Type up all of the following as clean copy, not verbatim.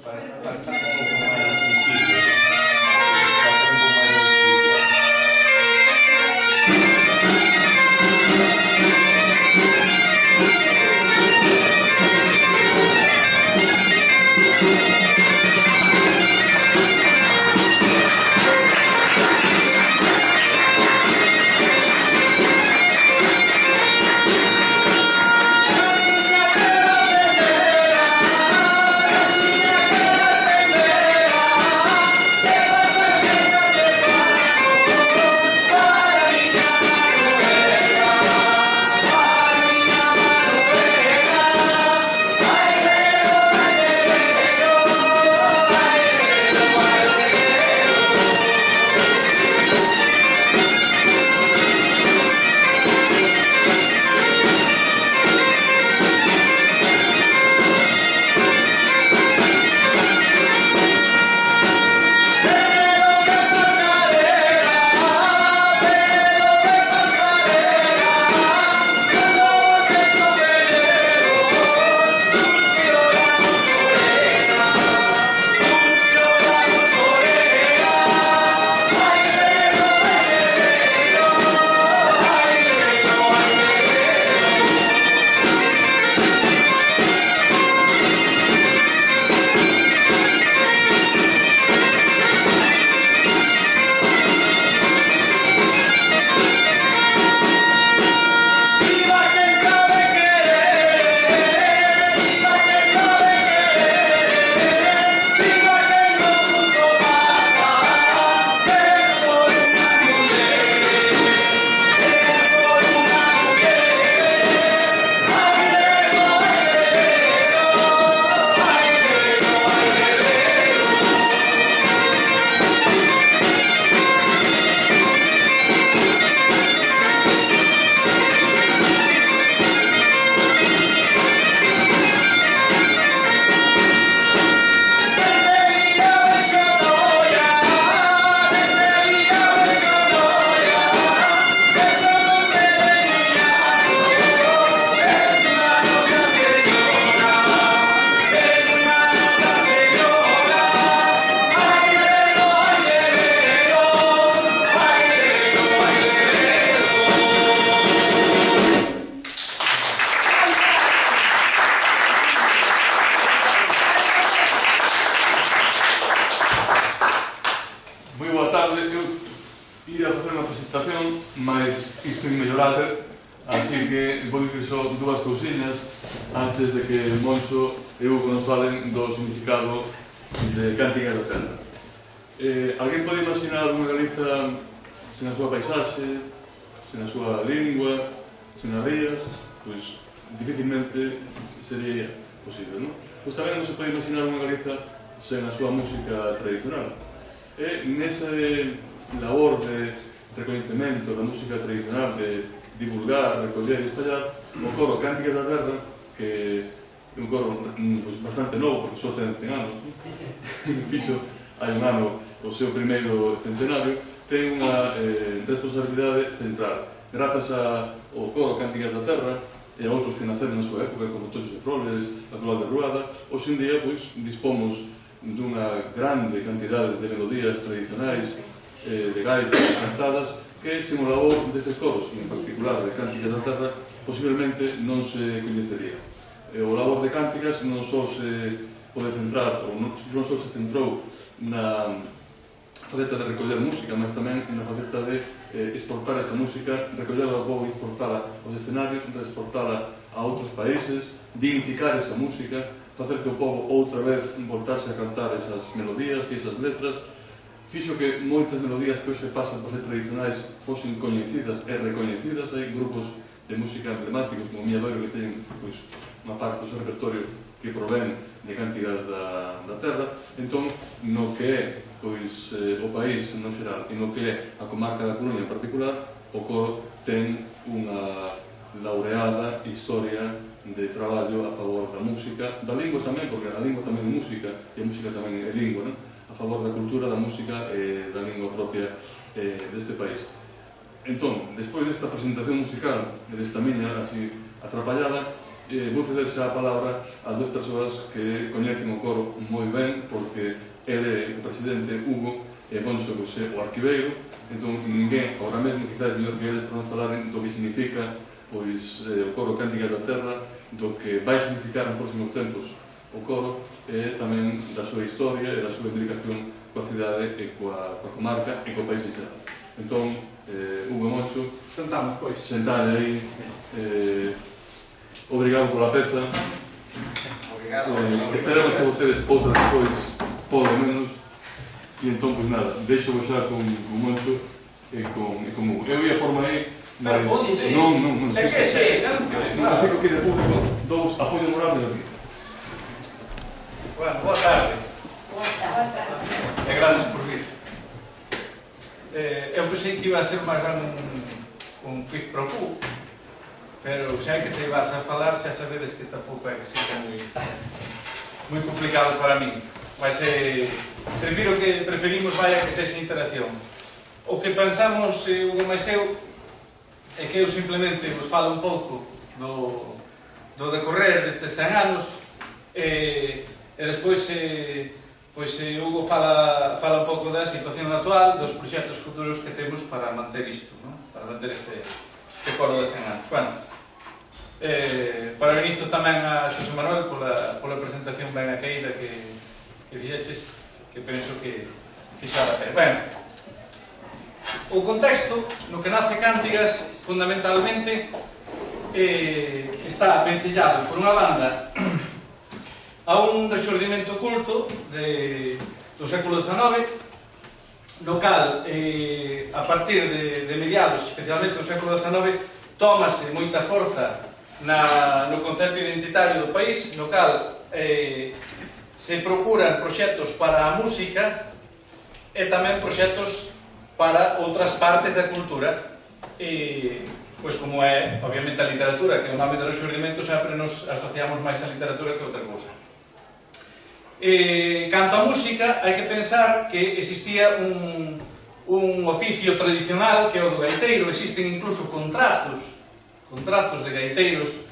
para estar un pouco máis visibles, para estar un pouco máis visibles. Así que vou dicir só dúas cousiñas antes de que Moncho e Hugo nos falen do significado de Cánticas da Terra. Alguén pode imaginar unha Galiza sen a súa paisaxe, sen a súa lingua, sen as rías? Pois dificilmente sería posible, non? Pois tamén non se pode imaginar unha Galiza sen a súa música tradicional. E nesa labor de reconhecemento da música tradicional, de divulgar, recoller e estallar, o coro Cánticas da Terra, que é un coro bastante novo, porque só ten 100 anos, fixo hai un ano o seu primeiro centenario, ten unha responsabilidade central. Grazas ao coro Cánticas da Terra e a outros que naceron na súa época, como Toxos e Froles, a Coral de Ruada, hoxe en día dispomos dunha grande cantidade de melodías tradicionais, de gaitas cantadas, que sen o labor destes coros, en particular de Cánticas da Terra, posiblemente non se coñecería. O labor de Cánticas non só se pode centrar, ou non só se centrou na faceta de recoller música, mas tamén na faceta de exportar esa música, recollerla ao povo e exportala aos escenarios, exportala a outros países, dignificar esa música, facer que o povo outra vez voltase a cantar esas melodías e esas letras, fixo que moitas melodías que hoxe pasan por ser tradicionais fosen coñecidas e recoñecidas. Hai grupos de música emblemáticos como Milladoiro que teñen unha parte do seu repertorio que provén de Cánticas da Terra. Entón, no que é o país no xeral e no que é a comarca da Coruña en particular, o coro ten unha laureada historia de traballo a favor da música, da lingua tamén, porque a lingua tamén é música e a música tamén é lingua, non? A favor da cultura, da música e da lingua propia deste país. Entón, despois desta presentación musical e desta miña así atrapallada, vou ceder xa a palabra a dúas persoas que coñecen o coro moi ben, porque ele é o presidente, Hugo, e Moncho, pois, é o arquiveiro. Entón, ninguén, agora mesmo, quizás mellor que eles, para nos falar do que significa pois, o coro Cánticas da Terra, do que vai significar en próximos tempos o coro, e tamén da súa historia e da súa implicación coa cidade e coa comarca e co país en xeral. Entón, Hugo e Moncho, Sentamos, pois. sentade aí, obrigado pola peza. Obrigado. Esperamos que vostedes outras despois, polo menos. E entón, pois nada, deixo vos xa con Moncho e con Hugo. Eu ia por aí, mas non. É que sei, non? Non fico aquí de público, dous apoio moral de aquí. Bueno, boa tarde. E gracias por vir. Eu pensei que iba a ser máis un quiz pro cu, pero xa que te ibas a falar, xa sabedes que tampouco é que seja moi complicado para min. Mas preferimos vaya que sexa interacción. O que pensamos, Hugo máis eu, é que eu simplemente vos falo un pouco do decorrer destes 100 anos, e despois Hugo fala un pouco da situación actual, dos proxectos futuros que temos para manter isto, ¿no? Para manter este coro de 100 anos. Bueno, para o inicio tamén a Xosé Manuel pola presentación ben aqueira que fixeches, que penso que xa da pena. Bueno, o contexto no que nace Cántigas, fundamentalmente, está vencellado por unha banda a un rexurdimento culto do século XIX, no cal, a partir de mediados, especialmente do século XIX, tómase moita forza no concepto identitario do país, no cal se procuran proxectos para a música e tamén proxectos para outras partes da cultura, pois como é, obviamente, a literatura, que é o nome do rexurdimento, sempre nos asociamos máis a literatura que a outra cousa. Canto a música, hai que pensar que existía un oficio tradicional que é o do gaiteiro. Existen incluso contratos de gaiteiros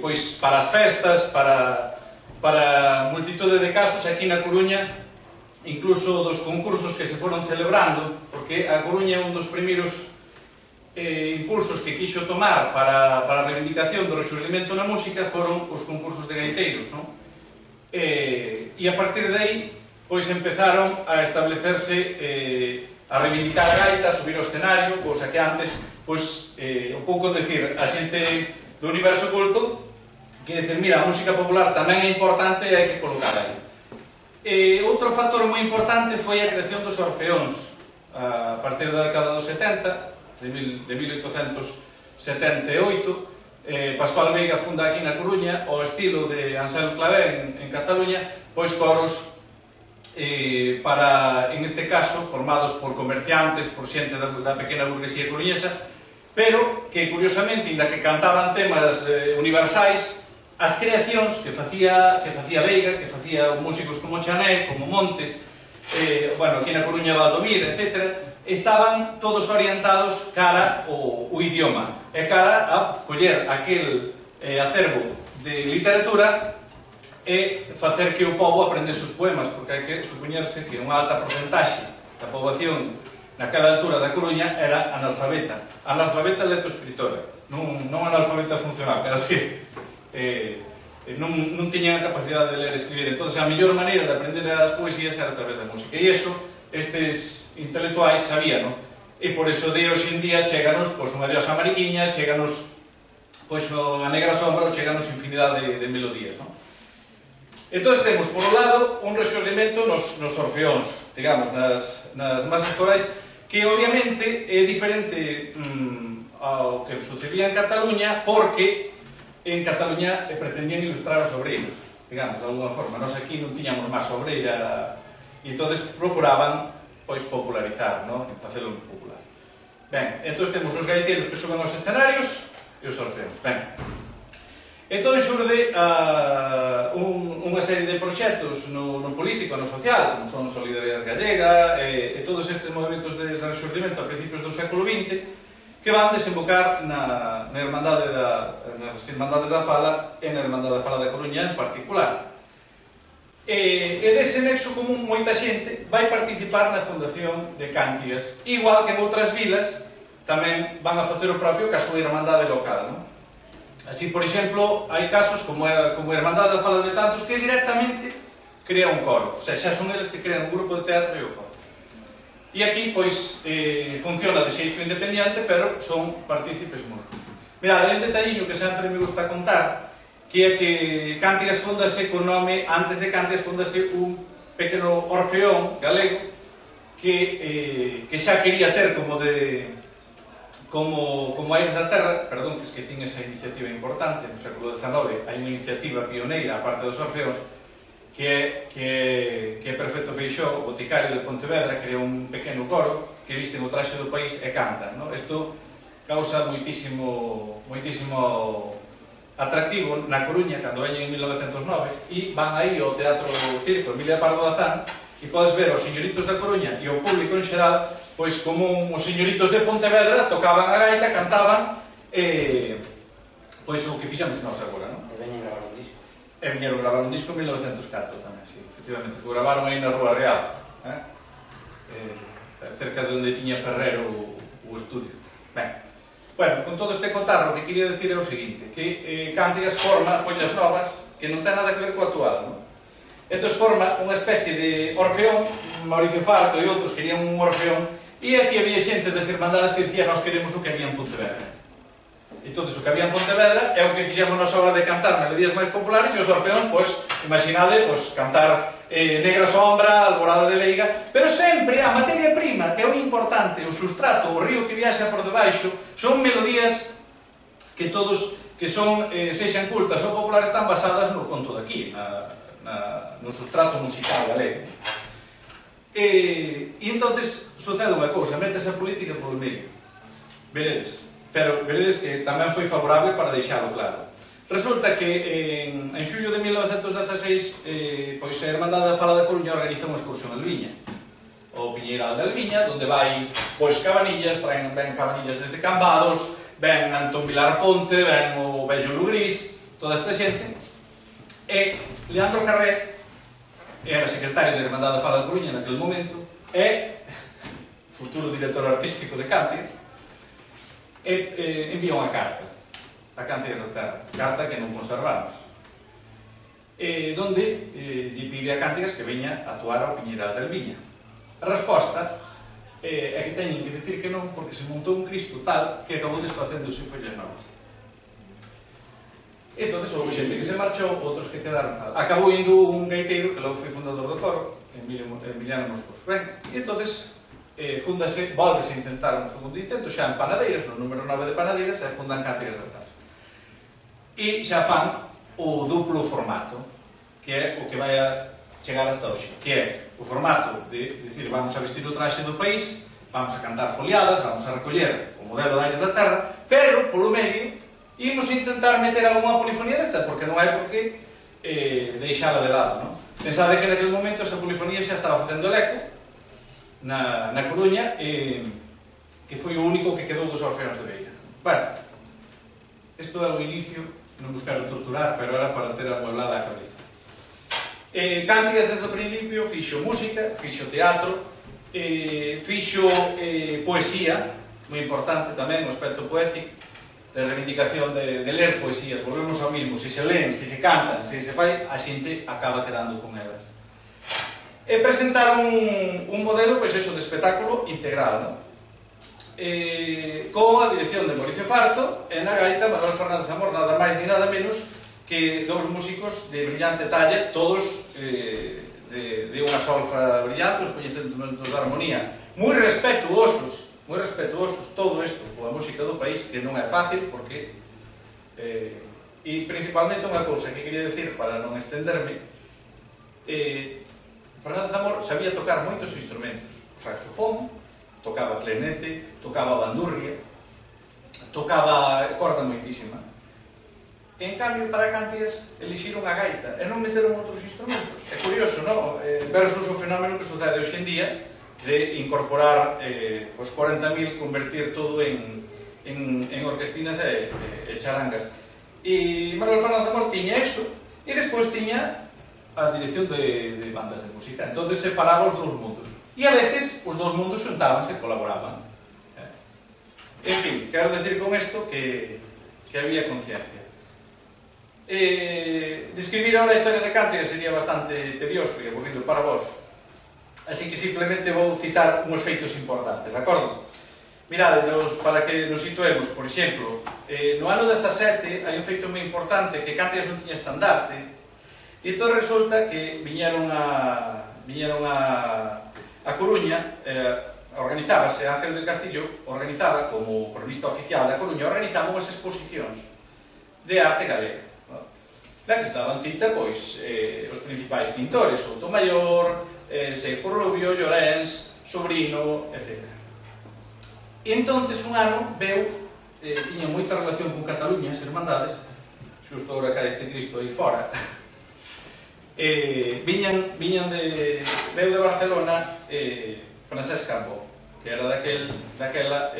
pois para as festas, para multitude de casos. Aquí na Coruña, incluso dos concursos que se foron celebrando, porque a Coruña é un dos primeiros impulsos que quixo tomar para a reivindicación do rexurdimento na música foron os concursos de gaiteiros, non? E a partir de aí pois empezaron a establecerse, a reivindicar a gaita, a subir ao escenario, cousa que antes pois un pouco decir a xente do universo culto que dicen, mira, a música popular tamén é importante e hai que colocar aí. Outro factor moi importante foi a creación dos orfeóns a partir da década dos 70, de 1878. Pascual Veiga funda aquí na Coruña, ao estilo de Anselmo Clavé en Cataluña, pois coros para, en este caso, formados por comerciantes, por xente da pequena burguesía coruñesa, pero que, curiosamente, inda que cantaban temas universais, as creacións que facía Veiga, que facía músicos como Chané, como Montes, bueno, aquí na Coruña Valdomir, etc., estaban todos orientados cara ao idioma e cara a coller aquel acervo de literatura e facer que o povo aprendese os poemas, porque hai que supoñerse que unha alta porcentaxe da poboación naquela altura da Coruña era analfabeta lectoescritora, non analfabeta funcional, quero dicir, non tiñan a capacidade de ler e escribir. Entón, a mellor maneira de aprender as poesías era a través da música, e iso estes intelectuais sabían, e por iso de hoxe en día cheganos unha diosa mariquiña, cheganos a negra sombra, ou cheganos infinidade de melodías. Entón, temos, por un lado, un rexurdimento nos orfeóns, digamos, nas masas corais, que obviamente é diferente ao que sucedía en Cataluña, porque en Cataluña pretendían ilustrar os obreiros, digamos, de alguna forma. Nos aquí non tiñamos máis obreira, e entón procuraban pois popularizar, non? Facelo popular. Ben, entón temos os gaiteiros que suben aos escenarios e os orfeóns. Ben, entón xurde unha serie de proxectos no político, no social, como son Solidaridade Gallega e todos estes movimentos de rexurdimento a principios do século XX, que van desembocar nas Irmandades da Fala e na Irmandade da Fala da Coruña en particular. E dese nexo común moita xente vai participar na fundación de Cántigas, igual que en outras vilas tamén van a facer o propio ca súa irmandade local, non? Así, por exemplo, hai casos como a Irmandade da Fala de Tantos que directamente crea un coro, o sea, xa son eles que crean un grupo de teatro e o coro. E aquí, pois, funciona de xeito independiente, pero son partícipes moitos. Mirad, hai un detalliño que sempre me gusta contar, que é que Cántigas fúndase con nome, antes de Cántigas fúndase un pequeno orfeón galego que xa quería ser como Aires da Terra, perdón, que esquecín esa iniciativa importante, no século XIX hai unha iniciativa pioneira, aparte dos orfeóns, que é Perfecto Feixóo, o boticario de Pontevedra, creou un pequeno coro que visten o traxe do país e cantan, non? Isto causa moitísimo atractivo na Coruña, cando veñen en 1909, e van aí ao Teatro Circo Emilia Pardo Bazán, e podes ver os señoritos da Coruña e o público en xeral, pois como os señoritos de Pontevedra tocaban a gaita, cantaban, pois o que fixamos nós agora, non? E veñen gravar un disco. E viñeron gravar un disco en 1904 tamén, sí, efectivamente, que gravaron aí na Rúa Real, cerca de onde tiña Ferrero o estudio. Ben, bueno, con todo este cotarro, o que quería decir é o seguinte, que Cántigas forma follas novas que non ten nada que ver co actual, non? Entón forma unha especie de orfeón, Mauricio Farto e outros querían un orfeón, e aquí había xente das Irmandades que dicía nós queremos o que había en Pontevedra. Entón, o que había en Pontevedra é o que fixemos nas obras de cantar melodías máis populares, e os orfeóns, pois, imaginade, pois, cantar Negra Sombra, Alborada de Veiga, pero sempre a materia prima, que é o importante, o sustrato, o río que viaxa por debaixo, son melodías que todos, que son, sexan cultas ou populares, están basadas no conto daqui, no sustrato musical galego. E entonces sucede unha cousa, metes a política polo medio, veredes, pero veredes que tamén foi favorable para deixalo claro. Resulta que en xullo de 1916 pois a Irmandade da Fala da Coruña organiza unha excursión a Alviña, o Piñeiral de Alviña, donde vai pois cabanillas, ven cabanillas desde Cambados, ven Antón Vilar Ponte, ven o Bello Lugrís, toda esta xente, e Leandro Carré era secretario da Irmandade da Fala da Coruña naquele momento, e futuro director artístico de Cántigas, e envía unha carta a Cántigas da Terra, carta que non conservamos, donde lle pide a Cántigas que veña a actuar ao Piñeiral de Alviña. A resposta é que teñen que dicir que non, porque se montou un Cristo tal que acabou desfacéndose follas novas. Entón, houve xente que se marchou, outros que quedaron tal. Acabou indo un gaiteiro, que logo foi fundador do coro, Emiliano Moscoso. Ben, e entón, fúndase, volvese a intentar un segundo intento, xa en Panadeiras, no número 9 de Panadeiras, e fundan Cántigas da Terra. E xa fan o duplo formato, que é o que vai a chegar hasta hoxe, que é o formato de dicir, vamos a vestir o traxe do país, vamos a cantar foliadas, vamos a recoller o modelo de Aires da Terra, pero, polo medio, imos intentar meter algunha polifonía desta, porque non hai por que deixala de lado, non? Pensade que naquele momento esa polifonía xa estaba facendo el eco na Coruña, que foi o único que quedou dos orfeóns de Beira. Bueno, isto é o inicio, non buscaron torturar, pero era para ter amueblada a cabeza. Cántigas desde o principio fixo música, fixo teatro, fixo poesía, moi importante tamén o aspecto poético, de reivindicación de ler poesías. Volvemos ao mismo, se se leen, se se cantan, se se fai, a xente acaba quedando con elas. E presentaron un modelo, pois eso, de espectáculo integral, non? Con a dirección de Mauricio Farto e na gaita Manuel Fernández Amor, nada máis ni nada menos que dous músicos de brillante talla, todos de unha solfa brillante, os coñecementos de armonía moi respetuosos, todo isto coa música do país, que non é fácil porque e principalmente unha cousa que quería decir para non estenderme, Fernández Amor sabía tocar moitos instrumentos, o saxofón, tocaba clarinete, tocaba bandurria, tocaba corda moitísima. En cambio, para Cántigas, elixiron a gaita e non meteron outros instrumentos. É curioso, non? Versus o fenómeno que sucede hoxe en día de incorporar os 40.000, convertir todo en en orquestinas e charangas. E Manuel Fernández Mor tiña eso, e despois tiña a dirección de bandas de música. Entón separaba os dous mundos. E a veces os dous mundos xuntábanse e colaboraban. En fin, quero decir con isto que había conciencia. Describir ahora a historia de Cántiga sería bastante tedioso e aburrido para vos. Así que simplemente vou citar uns feitos importantes, de acordo? Mirade, para que nos situemos, por exemplo, no ano 17 hai un feito moi importante que Cántigas non tiña estandarte, e entón resulta que viñeron a Coruña, organizábase, Ángel del Castillo organizaba, como cronista oficial da Coruña, organizaba unhas exposicións de arte galega, na que estaban cita, pois, os principais pintores, Soutomaior, Seijo Rubio, Llorens, Sobrino, etc. E entonces un ano veu, tiña moita relación con Cataluña, as Irmandades, xusto agora que este Cristo aí fora, veu de Barcelona Francesc Cambó, que era daquela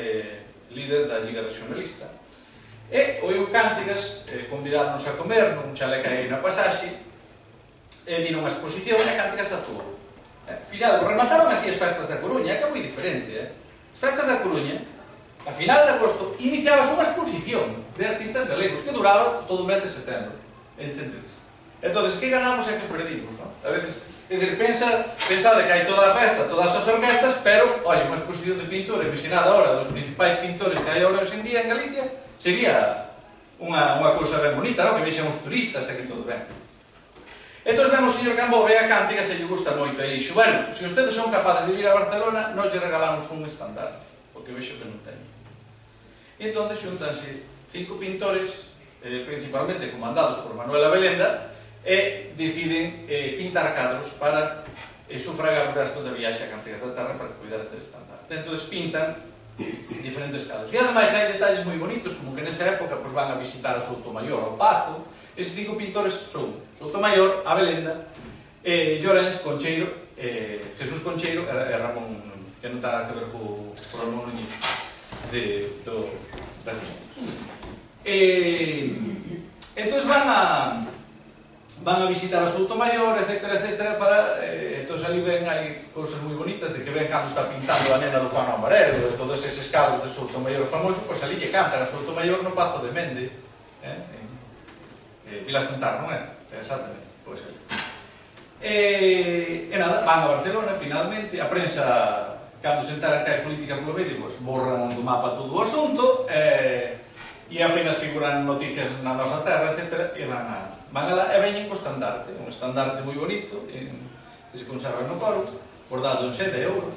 líder da Liga Regionalista. E oiu Cántigas, convidáronos a comer nun chaleca aí na pasaxe, e vino unha exposición e Cántigas actuou. Fixado, remataban así as festas da Coruña, que é moi diferente. As festas da Coruña, a final de agosto, iniciabas unha exposición de artistas galegos que duraba todo o mes de setembro. Entendedes? Entón, que ganamos e que perdimos, non? A veces, pensade que hai toda a festa, todas as orquestas, pero, olha, unha exposición de pintura imaginada ahora dos principais pintores que hai ahora hoxe en día en Galicia, sería unha cousa ben bonita, non? Que vexen os turistas e que todo ben. Entón, ben, o señor Cambó ve a Cántiga se lle gusta moito e dixo, bueno, se ustedes son capaces de vir a Barcelona, nos lle regalamos un estandarte, porque vexo que non teño. E entón, xuntanse 5 pintores, principalmente comandados por Manuel Abelenda, e deciden pintar cadros para sufragar os gastos da viaxe a Cántigas da Terra para cuidar del estandarte. Entón, pintan diferentes cadros. E ademais hai detalles moi bonitos, como que nesa época van a visitar a Soutomaior, ao Pazo. Esses 5 pintores son Soutomaior, Abelenda, Llorens, Concheiro, Jesús Concheiro e Ramón Núñez, que non ten nada que ver co Ramón Núñez do Brasil. Entón van a visitar a Soutomaior, etc. Entón ali ven, hai cousas moi bonitas de que ven cando está pintando a nena do Juan Amarelo e todos eses cadros de Soutomaior famoso, pois ali lle cantan a Soutomaior no Pazo de Mende, Vila Santar, non é? Exactamente, pois ali. E nada, van a Barcelona finalmente, a prensa, cando se entera que hai política polo medio, pois borran do mapa todo o asunto e apenas figuran noticias na nosa terra, etc. E van alá e veñen co estandarte, un estandarte moi bonito que se conserva no coro, bordado en seda e ouro,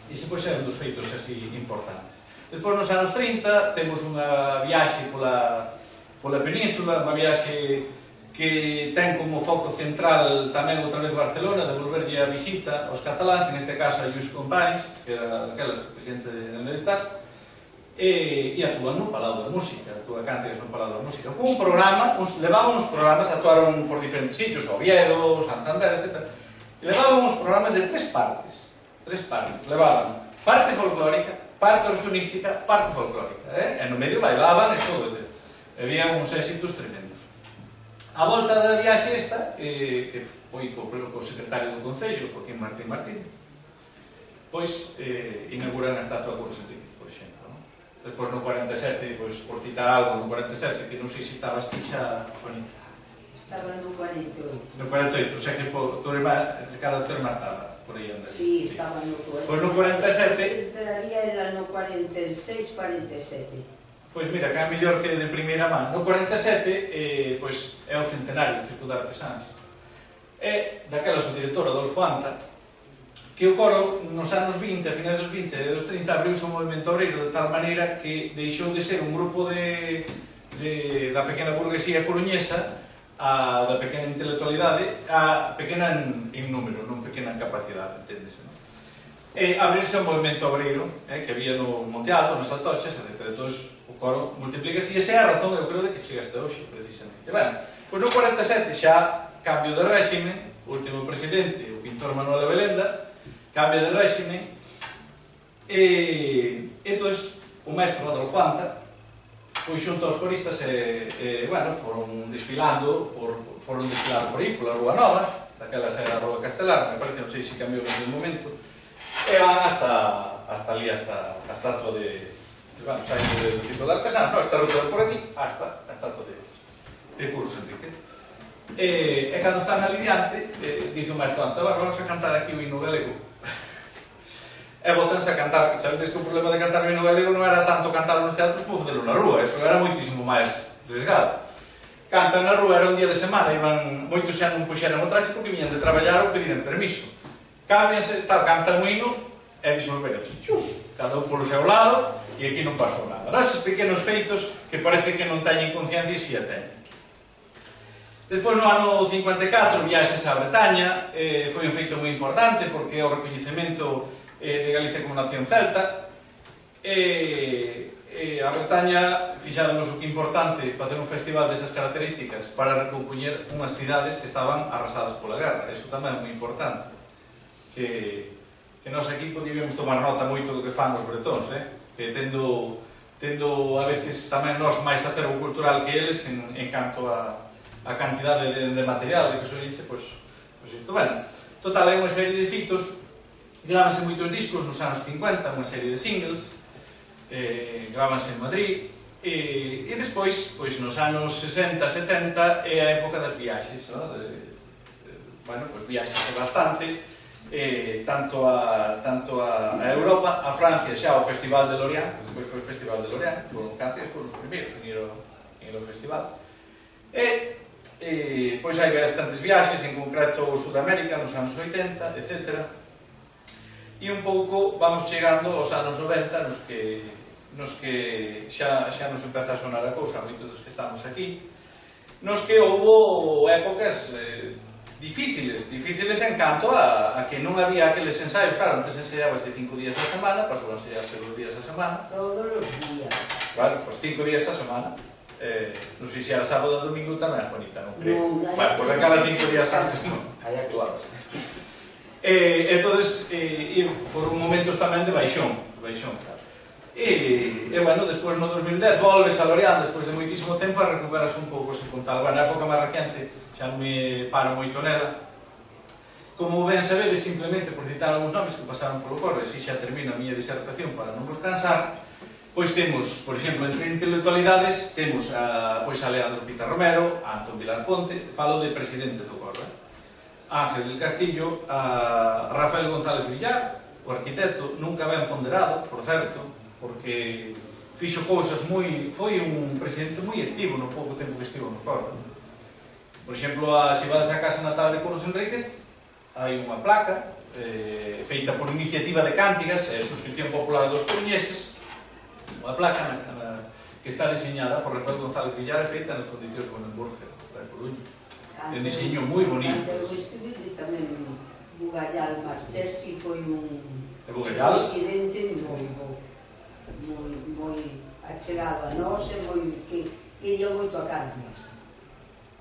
e se pois é un dos feitos así importantes. Despois, nos anos 30, temos unha viaxe pola península, unha viaxe que ten como foco central tamén outra vez Barcelona, de volverlle a visita aos cataláns, en este caso a Lluís Companys, que era daquelas presidente del Meditar, e actúan no Palau da Música, actúa Cántigas no Palau da Música, con un programa, levaban uns programas, actuaron por diferentes sitios, Oviedo, Santander, etc. Levaban uns programas de 3 partes, levaban parte folclórica, parte orfeunística, parte folclórica, e no medio bailaban e todo, había uns éxitos tremendos. A volta da viaxe esta, que foi co secretario do Concello, Joaquín Martín, pois inauguran a estatua Curros Enríquez, por exemplo. Despois no 47, pois por citar algo, no 47, que non sei se estabas ti xa, Juanita. Estaba no 48. No 48, o sea que cada tua irmá estaba por aí andando. Sí, estaba no 48. Pois no 47... Entraría era no 46, 47. Pois mira, que é mellor que de primeira man. No 47, pois é o centenario do Circuito de Artesáns. E daquela o director Adolfo Anta, que o coro nos anos 20, a finais dos 20 e dos 30, abriuse un movimento obreiro de tal maneira que deixou de ser un grupo da pequena burguesía coruñesa, da pequena intelectualidade, a pequena en número, non pequena en capacidade, enténdese, non? E abrirse un movimento obreiro que había no Monte Alto, nas Altochas, etc. Entón, o coro multiplícase, e esa é a razón, eu creo, de que chega hasta hoxe, precisamente. Ben, pois no 47 xa cambio de réxime, o último presidente, o pintor Manuel Abelenda, cambia de réxime, e entón, o maestro Adolfo Anta, pois xunto aos coristas bueno, foron desfilando por aí, pola Rúa Nova, daquela era a Rúa Castelar, me parece, non sei se cambiou en un momento, e van hasta ali, hasta a estatua de, bueno, saindo do tipo de artesano, non, esta ruta por aquí, hasta a estatua de Curso Enrique. E cando están ali diante, dice o maestro Anta, vamos a cantar aquí o himno galego. E botanse a cantar. Sabedes que o problema de cantar o himno galego non era tanto cantar nos teatros como facelo na rúa, eso era moitísimo máis arriesgado. Cantan na rúa, era un día de semana, moitos xa non puxeran o traxe porque viñan de traballar ou pediran permiso. Cámbianse, tal, cantan o himno e dixen, venga, cada un polo seu lado e aquí non pasou nada. Eses pequenos feitos que parece que non teñen conciencia e si a teñen. Despois, no ano 54, viaxes a Bretaña, foi un feito moi importante porque é o recoñecemento de Galicia como nación celta, e a Bretaña fixáronos o que importante facer un festival desas características para recompoñer unhas cidades que estaban arrasadas pola guerra. Eso tamén é moi importante, que nós aquí podíamos tomar nota moito do que fan os bretóns, que tendo a veces tamén nós máis acervo cultural que eles en canto a cantidade de material de que se dice, pois isto, bueno, total, é unha serie de fitos. Grábanse moitos discos nos anos 50, unha serie de singles, grábanse en Madrid, e despois, pois nos anos 60, 70, é a época das viaxes, bueno, pois viaxes bastante, tanto a Europa, a Francia xa o Festival de Lorient, que despois foi o Festival de Lorient, foron os primeiros en ir ao festival, e pois hai bastantes viaxes, en concreto Sudamérica nos anos 80, etc. E un pouco vamos chegando aos anos 90 nos que xa nos empeza a sonar a cousa, moitos dos que estamos aquí, nos que houbo épocas difíciles en canto a que non había aqueles ensaios. Claro, antes ensaiábase 5 días a semana, pasou a ensaiarse 2 días a semana. Todos os días. Vale, pois 5 días a semana. Non sei se era sábado ou domingo tamén, Juanita, non creo. Vale, pois a cada 5 días antes non. Aí actuabas. Entonces, foron momentos tamén de baixón, claro. E, bueno, despois no 2010 volves a Lorient, despois de moitísimo tempo, a recuperas un pouco ese contal. Bueno, na época máis recente, xa non me paro moito nela. Como ben sabedes, simplemente por citar algúns nomes que pasaron polo corre, e xa termino a miña disertación para non vos cansar, pois temos, por exemplo, entre intelectualidades, temos a Leandro Pita Romero, a Antón Vilar Ponte, falo de presidentes do corre, Ángel del Castillo, a Rafael González Villar, o arquitecto, nunca ben ponderado, por certo, porque fixo cousas foi un presidente moi activo no pouco tempo que estivo no corpo. Por exemplo, se vades a casa natal de Curros Enríquez, hai unha placa feita por iniciativa de Cántigas e suscripción popular dos coruñeses, unha placa que está diseñada por Rafael González Villar e feita nas condicións de Bonenburger, da Coruña. É un diseño moi bonito. Eu estuve tamén Bugallal Marchesi, foi un presidente moi achegado a nós e que quería moito a Cántigas.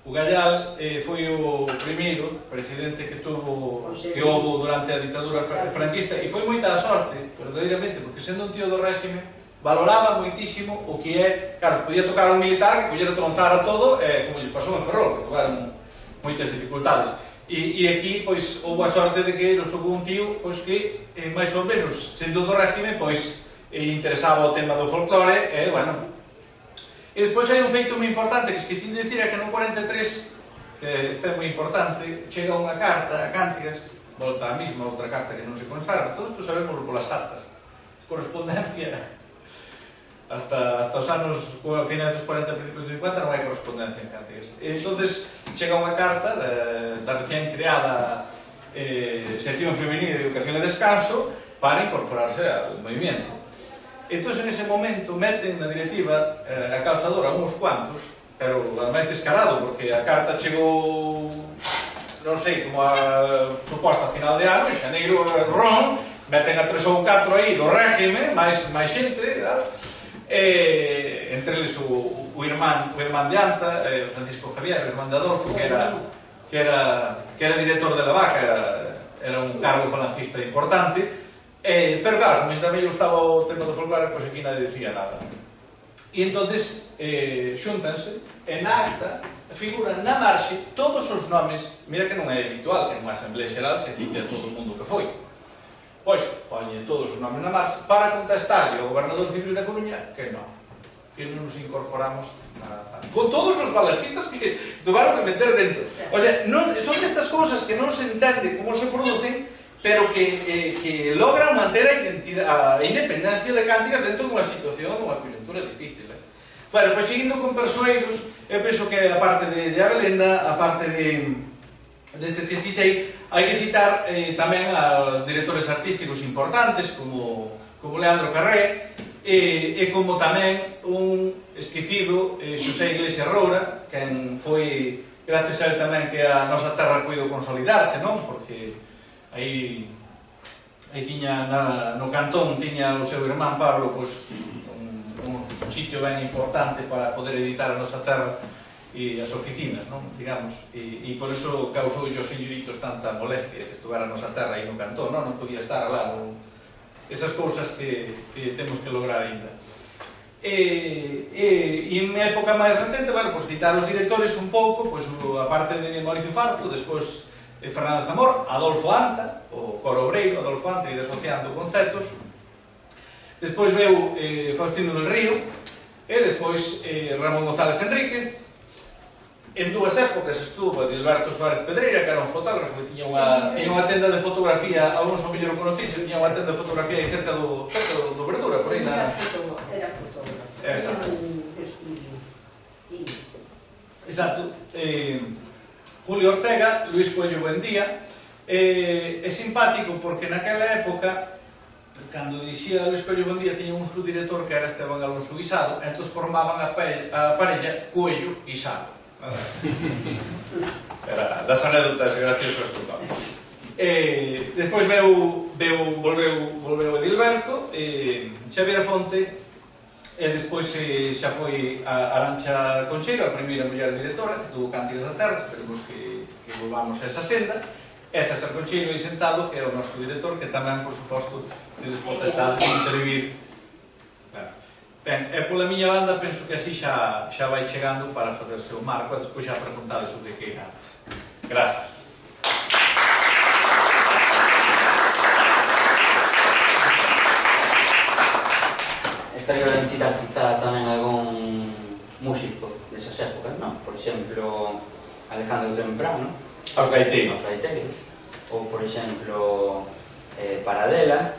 Bugallal foi o primeiro presidente que houve durante a ditadura franquista e foi moita sorte, verdadeiramente, porque sendo un tío do réxime valoraba moitísimo o que é, claro, podía tocar un militar que collera tronzar a todo, como lle pasou en Ferrol, que tocaron moitas dificultades. E aquí, pois, houve a sorte de que nos tocou un tío, pois, que, máis ou menos, sendo do régimen, pois, interesaba o tema do folclore, e, bueno. E despois hai un feito moi importante, que esquecín de dicir, é que no 43, que este é moi importante, chega unha carta a Cántigas, volta a mesma, outra carta que non se consagra, todos isto sabemos polas actas, correspondencia. Hasta os anos finais dos 40 e principios dos 50 non hai correspondencia en Cántigas. Entonces chega unha carta da recén creada sección femenina de educación e descanso para incorporarse ao movimento. Entonces en ese momento meten na directiva a calzadora uns cuantos, pero máis descarado, porque a carta chegou, non sei, como a suposta a final de ano, en xaneiro ron, meten a 3 ou 4 aí do régime, máis xente, entre eles o irmán de Anta, Francisco Javier, o irmán de Adolfo, que era director de la Vaca, era un cargo falangista importante, Pero claro, como tamén lle gustaba o tema do folclore, pois aquí nadie decía nada. E entonces xúntanse, e na acta figuran na marxe todos os nomes. Mira que non é habitual que en unha asamblea xeral se cite a todo o mundo que foi. Pois, poñe todos os nomes na marxe para contestarlle ao gobernador civil da Coruña que non nos incorporamos con todos os falangistas que tuvaron que meter dentro. O sea, son destas cousas que non se entende como se producen, pero que logran manter a independencia de Cántigas dentro dunha situación, dunha coyuntura difícil. Bueno, pois seguindo con persoeiros, eu penso que a parte de Abelenda, a parte deste que citei, hai que citar tamén aos directores artísticos importantes como Leandro Carré, e como tamén un esquecido Xosé Iglesias Roura, quen foi gracias a él tamén que a nosa terra puido consolidarse, non? Porque aí tiña no cantón tiña o seu irmán Pablo pois un sitio ben importante para poder editar a nosa terra e as oficinas, non? Digamos, e por iso causou os señoritos tanta molestia que estuvera a nosa terra aí no cantón, non podía estar alá, esas cousas que temos que lograr ainda. E en época máis recente, bueno, pues citar os directores un pouco, pois a parte de Mauricio Farto, despois Fernando Zamor, Adolfo Anta, o coro obreiro, Adolfo Anta e Desociando Conceptos, despois veu Faustino del Río, e despois Ramón González Enríquez. En dúas épocas estuvo Edilberto Suárez Pedreira, que era un fotógrafo que tiña unha tenda de fotografía, algúns son mellor conocidos, tiña unha tenda de fotografía aí cerca do Verdura, por aí na... Era fotógrafo. Exacto. Exacto. Julio Ortega, Luis Coello Buendía, é simpático porque naquela época, cando dirixía Luis Coello Buendía, tiña un subdirector que era Esteban Alonso Guisado, e entón formaban a parella Coello-Guisado. Era das anécdotas graciosas total. Despois volveu Edilberto, Xavier Fonte, e despois xa foi a Arancha Concheiro, a primeira muller directora que tuvo Cántigas da Terra. Esperemos que volvamos a esa senda. E César Concheiro aí sentado, que é o noso director, que tamén, por suposto, tedes potestade de intervir. Ben, e pola miña banda penso que así xa vai chegando para facerse o marco e despois xa preguntado sobre que era. Gracias. Estaría ben citar quizá tamén algún músico desas épocas, non? Por exemplo, Alejandro Temprano, Aos gaiteiros. Ou, por exemplo, Paradela,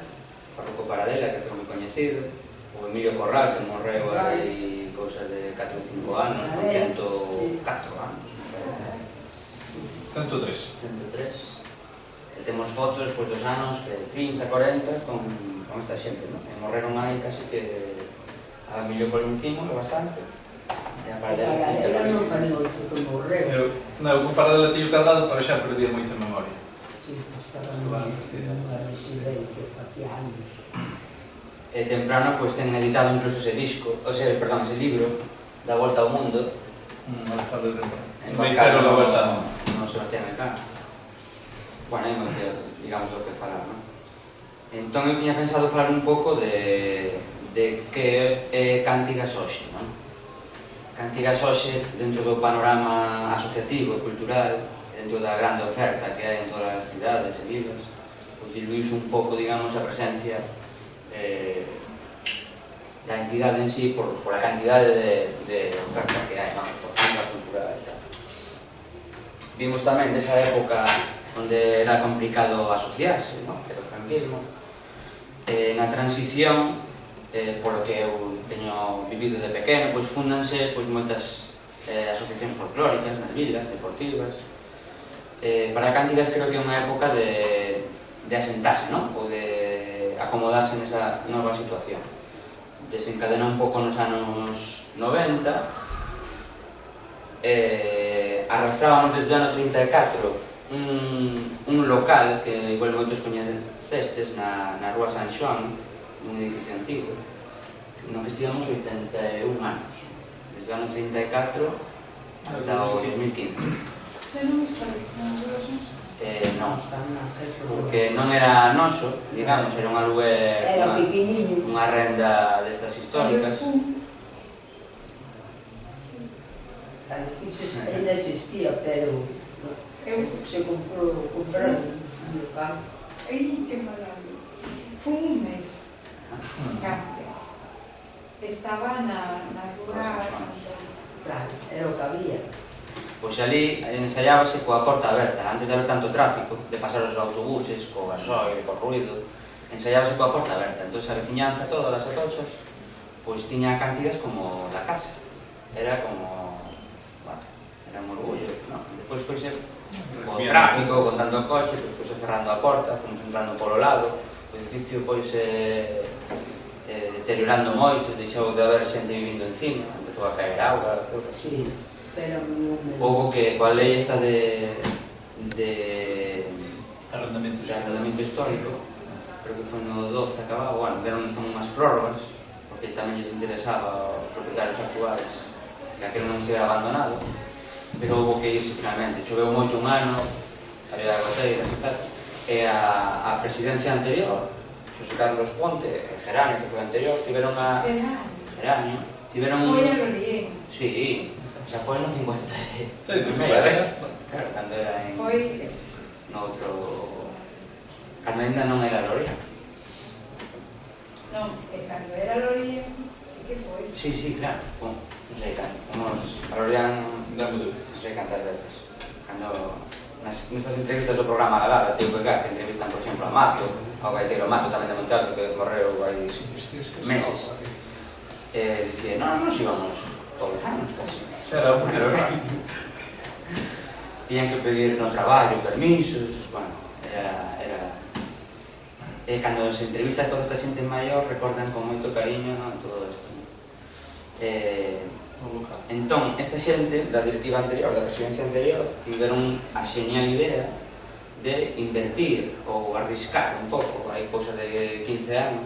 Parroco Paradela, que foi moi coñecido, o Emilio Corral, que morreu aí cousas de 4 ou 5 anos, con 104 anos. 103. E temos fotos despois dos anos 30, 40 con esta xente, non? E morreron aí casi que a Emilio Columcimo, bastante. E a Paradela non fai moito que morreu. O Paradela teño cargado, pero xa perdía moita memoria. Sí, estaba nunha residencia, facía anos. E Temprano pois ten editado incluso ese disco, ese libro da Volta ao Mundo, embarcado no Sebastián Elcano. Bueno, aí non sei, digamos, do que falar, non? Entón eu tiña pensado falar un pouco de que é Cántigas hoxe, non? Cántigas hoxe, dentro do panorama asociativo e cultural, dentro da grande oferta que hai en todas as cidades e vilas, pois diluís un pouco, digamos, a presencia da entidade en sí por a cantidade de oferta que hai, por a cultural e tal. Vimos tamén desa época onde era complicado asociarse, que era o franquismo. Na transición, polo que eu teño vivido de pequeno, pois fúndanse moitas asociacións folclóricas nas vilas, deportivas. Para Cántigas creo que é unha época de asentarse, ou de acomodarse nesa nova situación. Desencadena un pouco nos anos 90, arrastrábamos desde o ano 34 un local que igual moitos coñecestes na Rúa San Xoán, nun edificio antigo, no que estivemos 81 anos, desde o ano 34 ata o 2015. Se non está diseñado, Non, porque non era noso, digamos, era un aluguer, Era pequeniño. unha renda destas históricas. Ainda existía, pero se compraron un local. Ai, que maravilla. Fue un mes. Cante. Estaba na rúa Santa. Claro, era o que había. Pois ali ensaiábase coa porta aberta, antes de haber tanto tráfico, de pasar os autobuses, co gasoil, co ruido, ensaiábase coa porta aberta. Entón a veciñanza toda das atochas, pois tiña cantigas como da casa. Era como, bueno, era un orgullo, non? Depois foi ser co tráfico, con tanto coche, pois foi cerrando a porta, fomos entrando polo lado, o edificio foise deteriorando moito, deixou de haber xente vivindo encima, empezou a caer auga, cousas así. Sí, pero non me... Houve que, coa lei esta de Arrendamento histórico, creo que foi no 12 acababa, bueno, deronnos como unhas prórrogas, porque tamén lles interesaba aos propietarios actuais que aquilo non estivera abandonado, pero houve que irse finalmente. Choveu moito un ano, había goteiras e tal, e a presidencia anterior, Xosé Carlos Ponte, Geranio, que foi anterior, tiveron a... Geranio, tiveron... Foi a Lorien. Sí, xa foi no 50. Claro, cando era en... Foi... No outro... Cando ainda non era Lorien. Non, cando era Lorien, sí que foi. Sí, sí, claro. Non sei cando. Fomos a Lorien... Non sei cantas veces. Cando... Nestas entrevistas do programa Galada, tío que entrevistan, por exemplo, a Mato, ao gaiteiro Mato tamén de Montealto, que morreu aí meses. Dicía, non, nos íbamos todos os anos, casi. Era o primeiro caso. Tiñan que pedir no traballo, permisos, bueno, era... cando se entrevista a toda esta xente maior, recordan con moito cariño, non, todo isto. Entón, esta xente da directiva anterior, da presidencia anterior, tiveron a genial idea de invertir ou arriscar un pouco, hai cousa de 15 anos,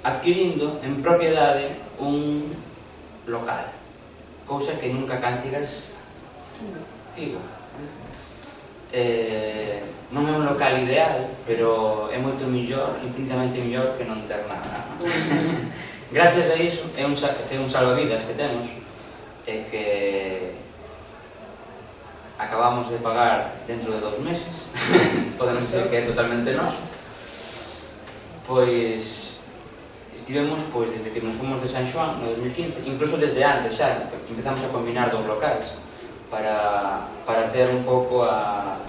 adquirindo en propiedade un local, cousa que nunca Cántigas tivo. Non é un local ideal, pero é moito millor, infinitamente millor que non ter nada. Gracias a iso, é un salvavidas que temos, e que acabamos de pagar dentro de 2 meses, podemos dizer que é totalmente noso. Pois estivemos, pois, desde que nos fomos de San Xoán no 2015, incluso desde antes xa, empezamos a combinar 2 locais para ter un pouco a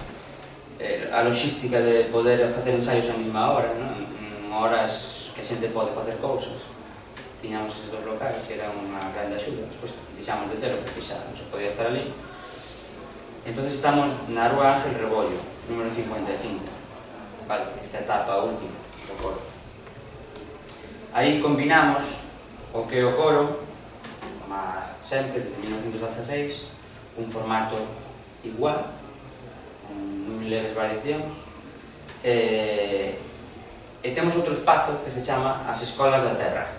logística de poder facer ensaios a mesma hora, non? En horas que a xente pode facer cousas. Tiñamos esos 2 locais, que era unha grande axuda. Despois deixamos de telo, porque xa non se podía estar ali. Entón estamos na Rúa Ángel Rebollo, número 55. Vale, esta etapa última do coro. Aí combinamos o que o coro, como sempre, desde 1916, un formato igual, con moi leves variacións, e temos outro espazo que se chama as Escolas da Terra,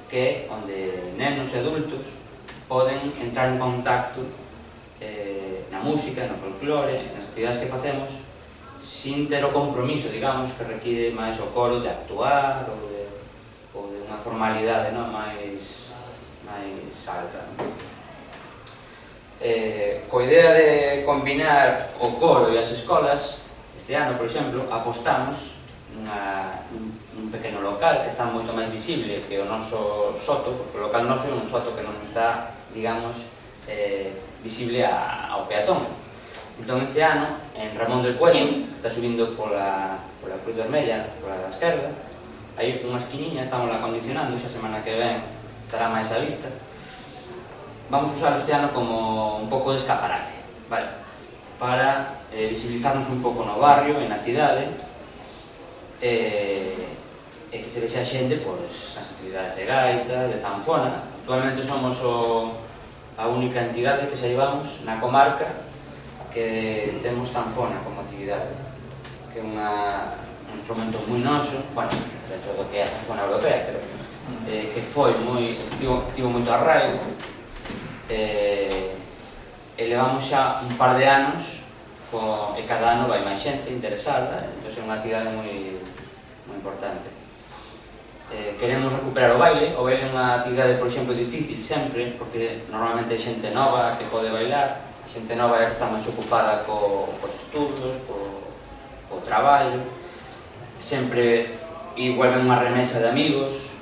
que é onde nenos e adultos poden entrar en contacto na música, no folclore, nas actividades que facemos, sin ter o compromiso, digamos, que require máis o coro de actuar ou de unha formalidade, non, máis alta. Coa idea de combinar o coro e as escolas, este ano, por exemplo, apostamos un pequeno local que está moito máis visible que o noso soto, porque o local noso é un soto que non está, digamos, visible ao peatón. Entón este ano, en Ramón del Cuello, que está subindo pola Cruz Vermella, pola da esquerda, hai unha esquiniña, estamos la acondicionando, xa semana que ven estará máis a vista. Vamos a usar este ano como un pouco de escaparate, vale? Para visibilizarnos un pouco no barrio e na cidade, e que se vexa a xente, pois, as actividades de gaita, de zanfona. Actualmente somos a única entidade que se llevamos na comarca que temos zanfona como actividade, que é un instrumento moi noso, bueno, dentro do que é a zanfona europea, pero que foi tivo moito arraigo, e levamos xa un par de anos e cada ano vai máis xente interesada, entón é unha actividade moi importante. Queremos recuperar o baile é unha actividade, por exemplo, difícil sempre, porque normalmente hai xente nova que pode bailar, a xente nova é que está máis ocupada cos estudos, co traballo, sempre igual ven unha remesa de amigos,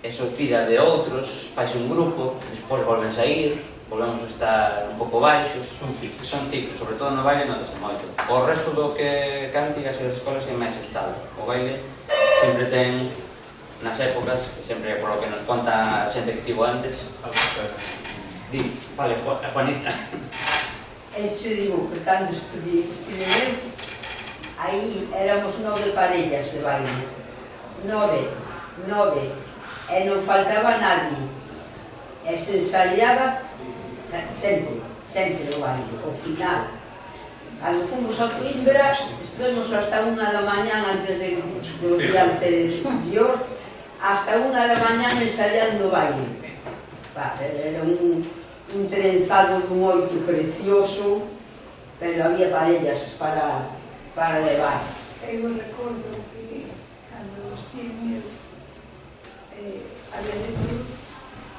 eso tira de outros, faz un grupo, despois volven a ir, volvemos a estar un pouco baixos. Son ciclos. Son ciclos, sobre todo no baile notase moito. O resto do que cánticas e as escolas é máis estable. O baile sempre ten, nas épocas, que sempre por lo que nos conta a xente que estivo antes. Di, vale, Juanita. E te digo que cando estive aí éramos 9 parellas de baile. 9. E non faltaba nadie. E se ensaiaba sempre o baile, o final. Cando fomos a Coimbra, estivemos hasta 1 da mañá antes do día anterior, hasta 1 da mañá ensaiando o baile. Era un trenzado dun oito precioso, pero había parellas para levar. Eu recordo que cando estive había de todo,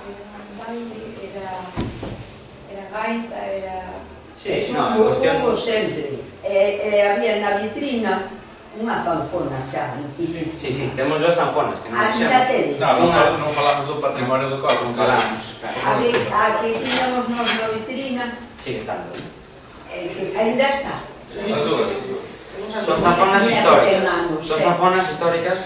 era un baile, era gaita, era... Sí, non, a cuestión... Hubo sempre. Había na vitrina unha zanfona xa. Sí, temos 2 zanfonas que non Ainda deixamos. tedes. Non falamos do patrimonio do corpo, non falamos. A que tiñamos nos na vitrina, Sigue estando. ainda está. As dúas. Son zanfonas históricas. Son zanfonas históricas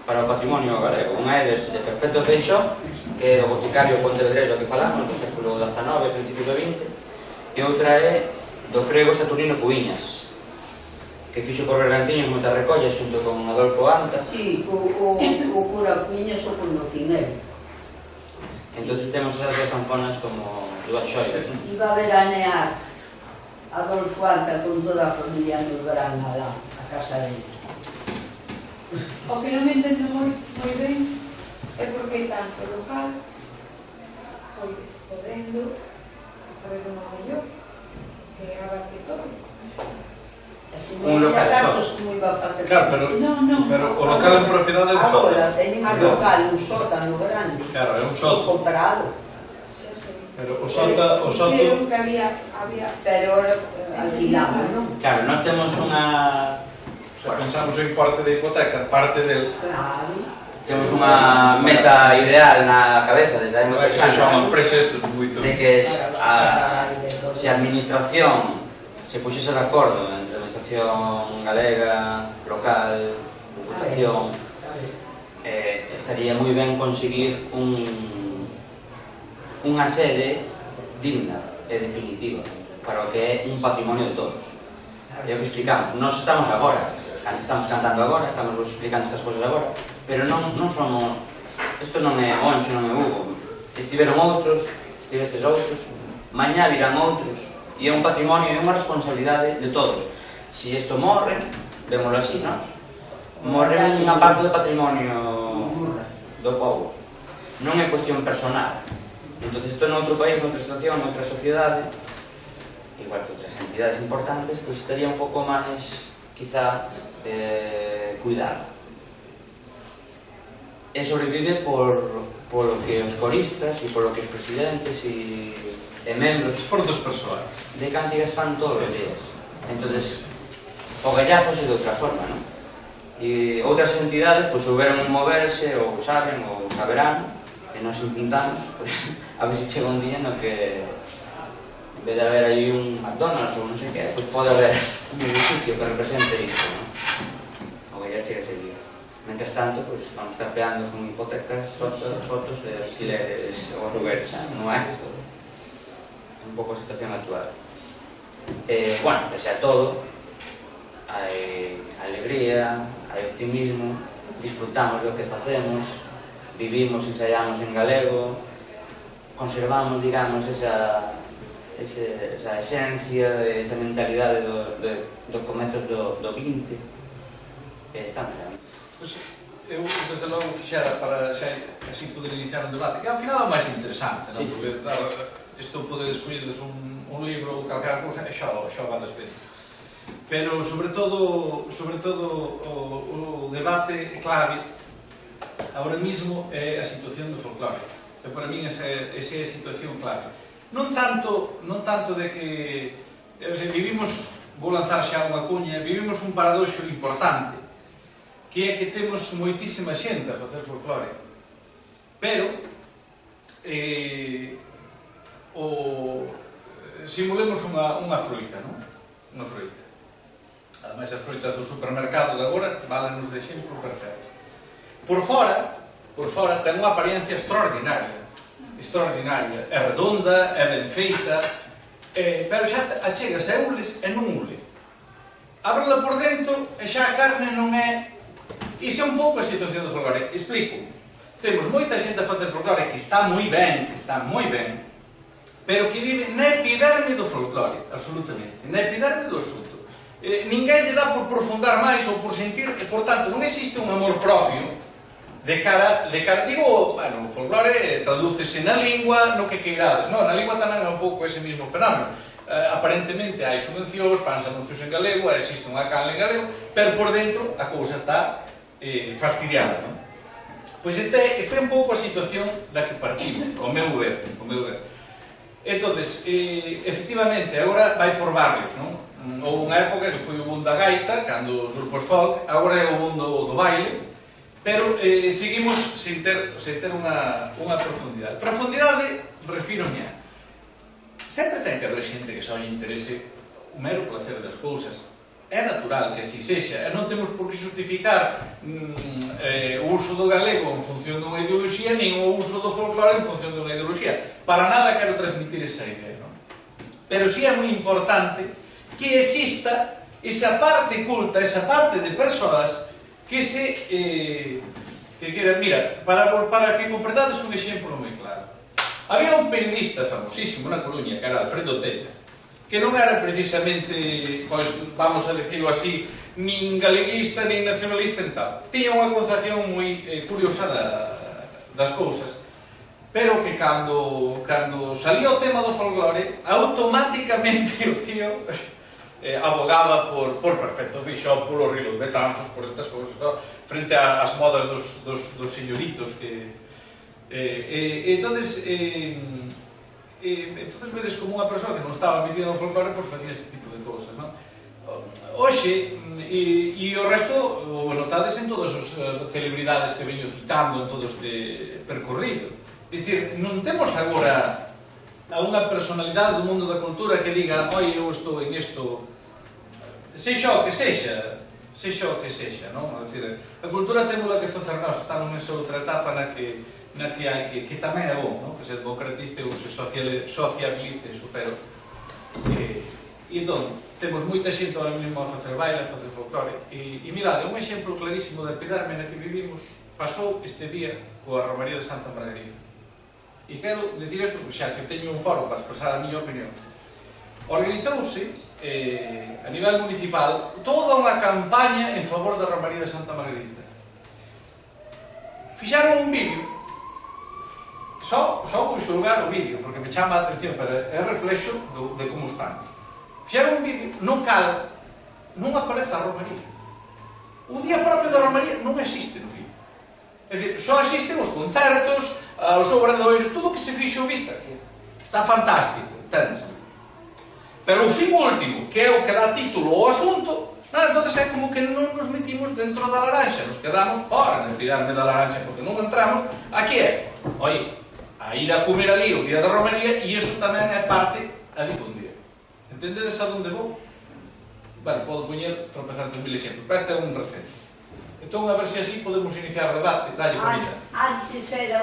para o patrimonio galego. Unha é de Perpetuo Feixóo, que é o boticario pontevedrés do que falamos, do século XIX, principio do XX, e outra é do crego Saturnino Cuíñas, que fixo por Bergantiños moitas recollas xunto con Adolfo Anta. Sí, o cura Cuíñas o con Nocinero. Entón temos esas 2 zanfonas como 2 xoias. Iba a veranear Adolfo Anta con toda a familia no verán alá, a casa dele. O que non entendo moi ben é porque tanto local foi podendo haber unha mellor que abarque todo. Un local só. Claro, pero o local en propiedade é un sótano. Agora teñen un local, un sótano grande. Claro, é un sótano. Comprado. Pero o sótano... Dixeron que había... Pero alquilamos, non? Claro, nós temos unha... Se pensamos en parte de hipoteca, parte del... Claro. Temos unha meta ideal na cabeza desde hai moitos Se son anos empresas moito... de que se a administración se puxese de acordo entre a administración galega, local, Diputación, estaría moi ben conseguir unha sede digna e definitiva para o que é un patrimonio de todos. É o que explicamos. Nós estamos agora, estamos cantando agora, estamos explicando estas cosas agora, pero non somos... Isto non é Oncho, non é Hugo. Estiveron outros, estivestes outros, mañá virán outros, e é un patrimonio e unha responsabilidade de todos. Se isto morre, vémoslo así, non? Morre unha parte do patrimonio do povo. Non é cuestión personal. Entón, isto noutro país, noutra situación, noutra sociedade, igual que outras entidades importantes, pois estaría un pouco máis, quizá, cuidado. E sobrevive por lo que os coristas e por lo que os presidentes e membros Esforzos persoais de cántigas fan todos os días. Entonces, o gallazo se de outra forma, non? E outras entidades, pois, souberon moverse, ou saben, ou saberán, e nos intentamos, pois, a ver se chega un día no que, en vez de haber aí un McDonald's ou non sei que, pois pode haber un edificio que represente isto, non? O gallazo chega ese día. Mentres tanto, pois, vamos campeando con hipotecas, sotos e alquileres ou alugueres, non é? Un pouco a situación actual. Bueno, pese a todo, hai alegría, hai optimismo, disfrutamos do que facemos, vivimos, ensaiamos en galego, conservamos, digamos, esa esencia, esa mentalidade dos comezos do 20. Estamos aí. Eu, desde logo, quixera para xa así poder iniciar un debate, que ao final é o máis interesante, non? Sí, Porque, claro, isto pode escolledes un un libro ou calcar cousa, e xa va despedir. Pero, sobre todo, o debate clave ahora mismo é a situación do folclore. Que para min esa é a situación clave. Non tanto de que vivimos, vou lanzar xa unha cuña, vivimos un paradoxo importante, que é que temos moitísima xente a facer folclore, pero simulemos unha fruita, non? Unha fruita. Ademais, as fruitas do supermercado de agora valen-nos de exemplo perfecto. Por fora ten unha apariencia extraordinaria, é redonda, é ben feita, pero xa achegas a ules e non ule. Ábrela por dentro e xa a carne non é... Iso é un pouco a situación do folclore. Explico. Temos moita xente a facer folclore que está moi ben, pero que vive na epiderme do folclore, absolutamente, na epiderme do asunto. Ninguén lle dá por profundar máis ou por sentir, e, por tanto, non existe un amor propio de cara, digo, bueno, o folclore tradúcese na lingua, no que queirades, non? Na lingua tamén é un pouco ese mismo fenómeno. Aparentemente hai subvencións, fanse anuncios en galego, existe unha canle en galego, pero por dentro a cousa está fastidiada, non? Pois esta é un pouco a situación da que partimos, ao meu ver. Entonces, efectivamente, agora vai por barrios, non? Houve unha época que foi o boom da gaita, cando os grupos folk, agora é o boom do baile, pero seguimos sen ter unha profundidade. Profundidade, refírome a... Sempre ten que haber xente que só lle interese o mero placer das cousas. É natural que así sexa, e non temos por que justificar o uso do galego en función dunha ideoloxía, nin o uso do folclore en función dunha ideoloxía. Para nada quero transmitir esa idea, non? Pero sí é moi importante que exista esa parte culta, esa parte de persoas que queran... Mira, para que compretades un exemplo moi claro. Había un periodista famosísimo na Coruña, que era Alfredo Tella, que non era precisamente, pois, vamos a decirlo así, nin galeguista, nin nacionalista en tal. Tiña unha concepción moi curiosa das cousas, pero que cando salía o tema do folclore, automáticamente o tío abogaba por perfecto fixo, polos rilos betanzos, por estas cousas, no? Frente ás modas dos señoritos que... Entonces vedes como unha persoa que non estaba metida no folclore, pois facía este tipo de cousas, non? Hoxe, e o resto o notades en todas as celebridades que veño citando en todo este percorrido. É dicir, non temos agora a unha personalidade do mundo da cultura que diga, oi, eu estou en isto, sexa o que sexa, non? É dicir, a cultura temos que facer nós, estamos nesa outra etapa na que hai que tamén é bom, non? Que se democratice ou se sociabilice, supero. E entón, temos moita xente ahora mesmo a facer baile, a facer folclore. E mirade, un exemplo clarísimo da epiderme na que vivimos pasou este día coa Romaría de Santa Margarida. E quero dicir isto, xa que teño un foro para expresar a miña opinión. Organizouse a nivel municipal toda unha campaña en favor da Romaría de Santa Margarida. Fixaron un vídeo, só por xulgar o vídeo, porque me chama a atención, pero é reflexo de como estamos. Fixaron un vídeo no cal non aparece a Romaría. O día propio da Romaría non existe no vídeo. É dicir, só existen os concertos, os obradoiros, tudo o que se fixo vista, que está fantástico, entendes? Pero o fin último, que é o que dá título ao asunto, entonces é como que non nos metimos dentro da laranxa, nos quedamos fora de tirarme da laranxa, porque non entramos. Aquí é, oi, a ir a comer ali o día da romería, e iso tamén é parte a difundir. Entendedes a onde vou? Bueno, podo poñer tropezantes mil exemplos, pero este é un recente. Entón, a ver se así podemos iniciar o debate. Dalle, Bonita. Antes era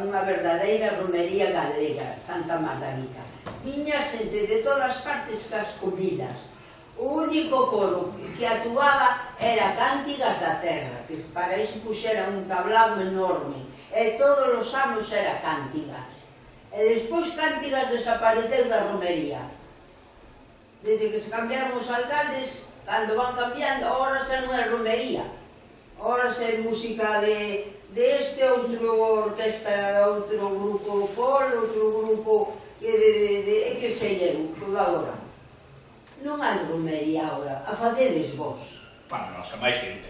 unha verdadeira romería galega, Santa Margarita. Viña xente de todas partes cas comidas. O único coro que actuaba era Cántigas da Terra, que para iso puxera un tablado enorme, e todos os anos era Cántigas. E despois Cántigas desapareceu da romería. Desde que se cambiaron os alcaldes, cando van cambiando, ahora xa non é romería, ahora xa é música de este, outro orquesta, outro grupo folk, outro grupo que sei eu, que agora non hai romería agora, a facedes vos. Bueno, non sei máis xente,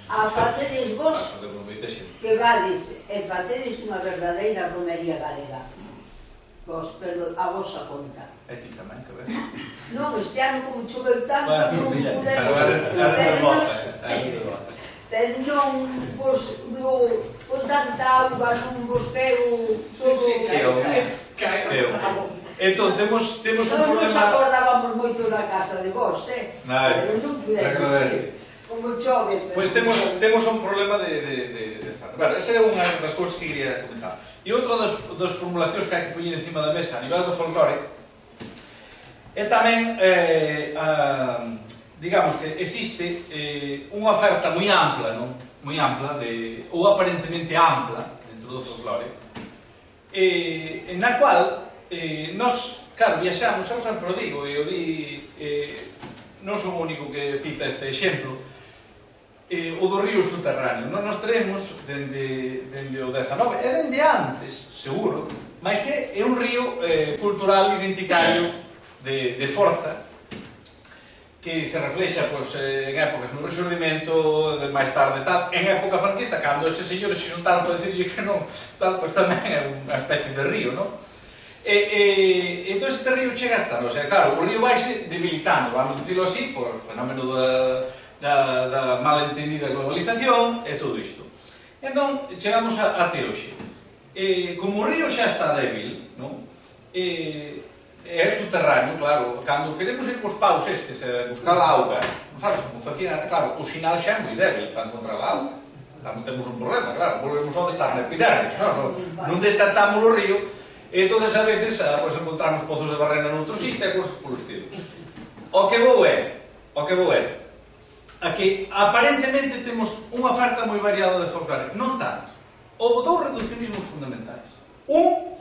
A facedes vos Podemos moita xente. que vades e facedes unha verdadeira romería galega. Vos, perdón, a vosa conta. E ti tamén, que ves? Non, este ano como choveu tanto, Bueno, non mira, pude... pero eres de bota, eres de bota. Pero non vos, con tanta auga, non vos pego todo... Creo. Entón, temos un Non nos problema... acordábamos moito da casa de vos, pero non pudemos ir. Como chove... Pois temos un problema de estar. Bueno, esa é unha das cousas que quería comentar. E outra das formulacións que hai que poñer encima da mesa a nivel do folclore é tamén, digamos que existe unha oferta moi ampla, non? Moi ampla, ou aparentemente ampla, dentro do folclore, na cual nós, claro, viaxamos, eu sempre o digo, e o di, non son o único que cita este exemplo, o do río subterráneo. Nós teremos dende o 19, e dende antes, seguro, mas é un río cultural identitario de forza que se reflexa en épocas no Resurdimento, máis tarde tal, en época franquista, cando eses señores se xuntaron para decirlle que non, tal, pois tamén é unha especie de río, non? Entón este río chega hasta nós, claro, o río vaise debilitando, vamos dicilo así, por fenómeno da malentendida globalización e todo isto. Entón, chegamos até hoxe. Como o río xa está débil, non? É subterráneo, claro, cando queremos ir cos paus estes buscar a auga, non sabes como facía, claro, o sinal xa é moi débil para encontrar a auga. Tamén temos un problema, claro, volvemos onde está na epidermis, non detectamos o río, e entonces a veces pues, encontramos pozos de barrena noutro sitio e cosas polo estilo. O que vou é a que aparentemente temos unha oferta moi variada de folclore, non tanto. Houve dous reduccionismos fundamentais. Un,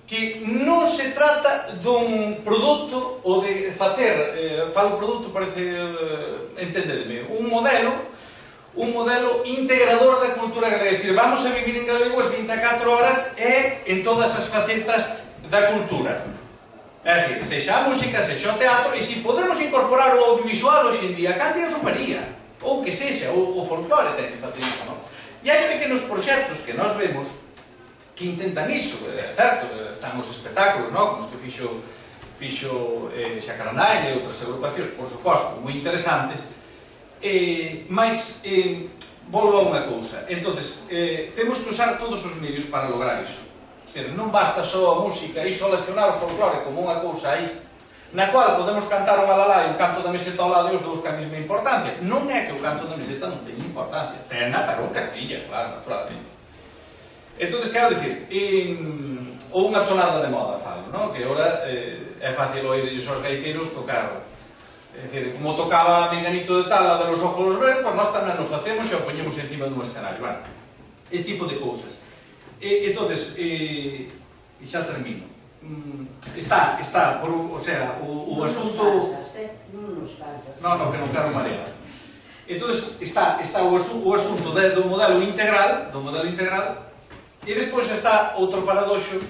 que non se trata dun produto ou de facer, falo produto, parece, entendedme, un modelo integrador da cultura galega, é dicir, vamos a vivir en galego as 24 horas e en todas as facetas da cultura. É dicir, sexa a música, sexa o teatro, e se podemos incorporar o audiovisual hoxe en día, cante a faría, ou que sexa, o folclore ten que facer iso, non? E hai pequenos proxectos que nós vemos que intentan iso, é certo, están os espectáculos, non? Como os que fixo Xacaranai e outras agrupacións, por suposto, moi interesantes, mas volvo a unha cousa. Entonces, temos que usar todos os medios para lograr iso. Non basta só a música e seleccionar o folclore como unha cousa aí, na cual podemos cantar o malalá e o canto da meseta ao lado e os dous que a mesma importancia. Non é que o canto da meseta non teña importancia, ten a parroca tilla, claro, naturalmente. Entón, quero dicir, ou unha tonada de moda, falo, non? Que ora é fácil oírlles aos gaiteiros tocar. É dicir, como tocaba Menganito de tal, a de los ojos verdes, pues nós tamén nos facemos e o poñemos encima dun escenario. Bueno, este tipo de cousas. Entón, e xa termino. Está, o sea, o asunto... Non nos cansas. Non, que non quero marear. Entón, está o asunto do modelo integral, e despois está outro paradoxo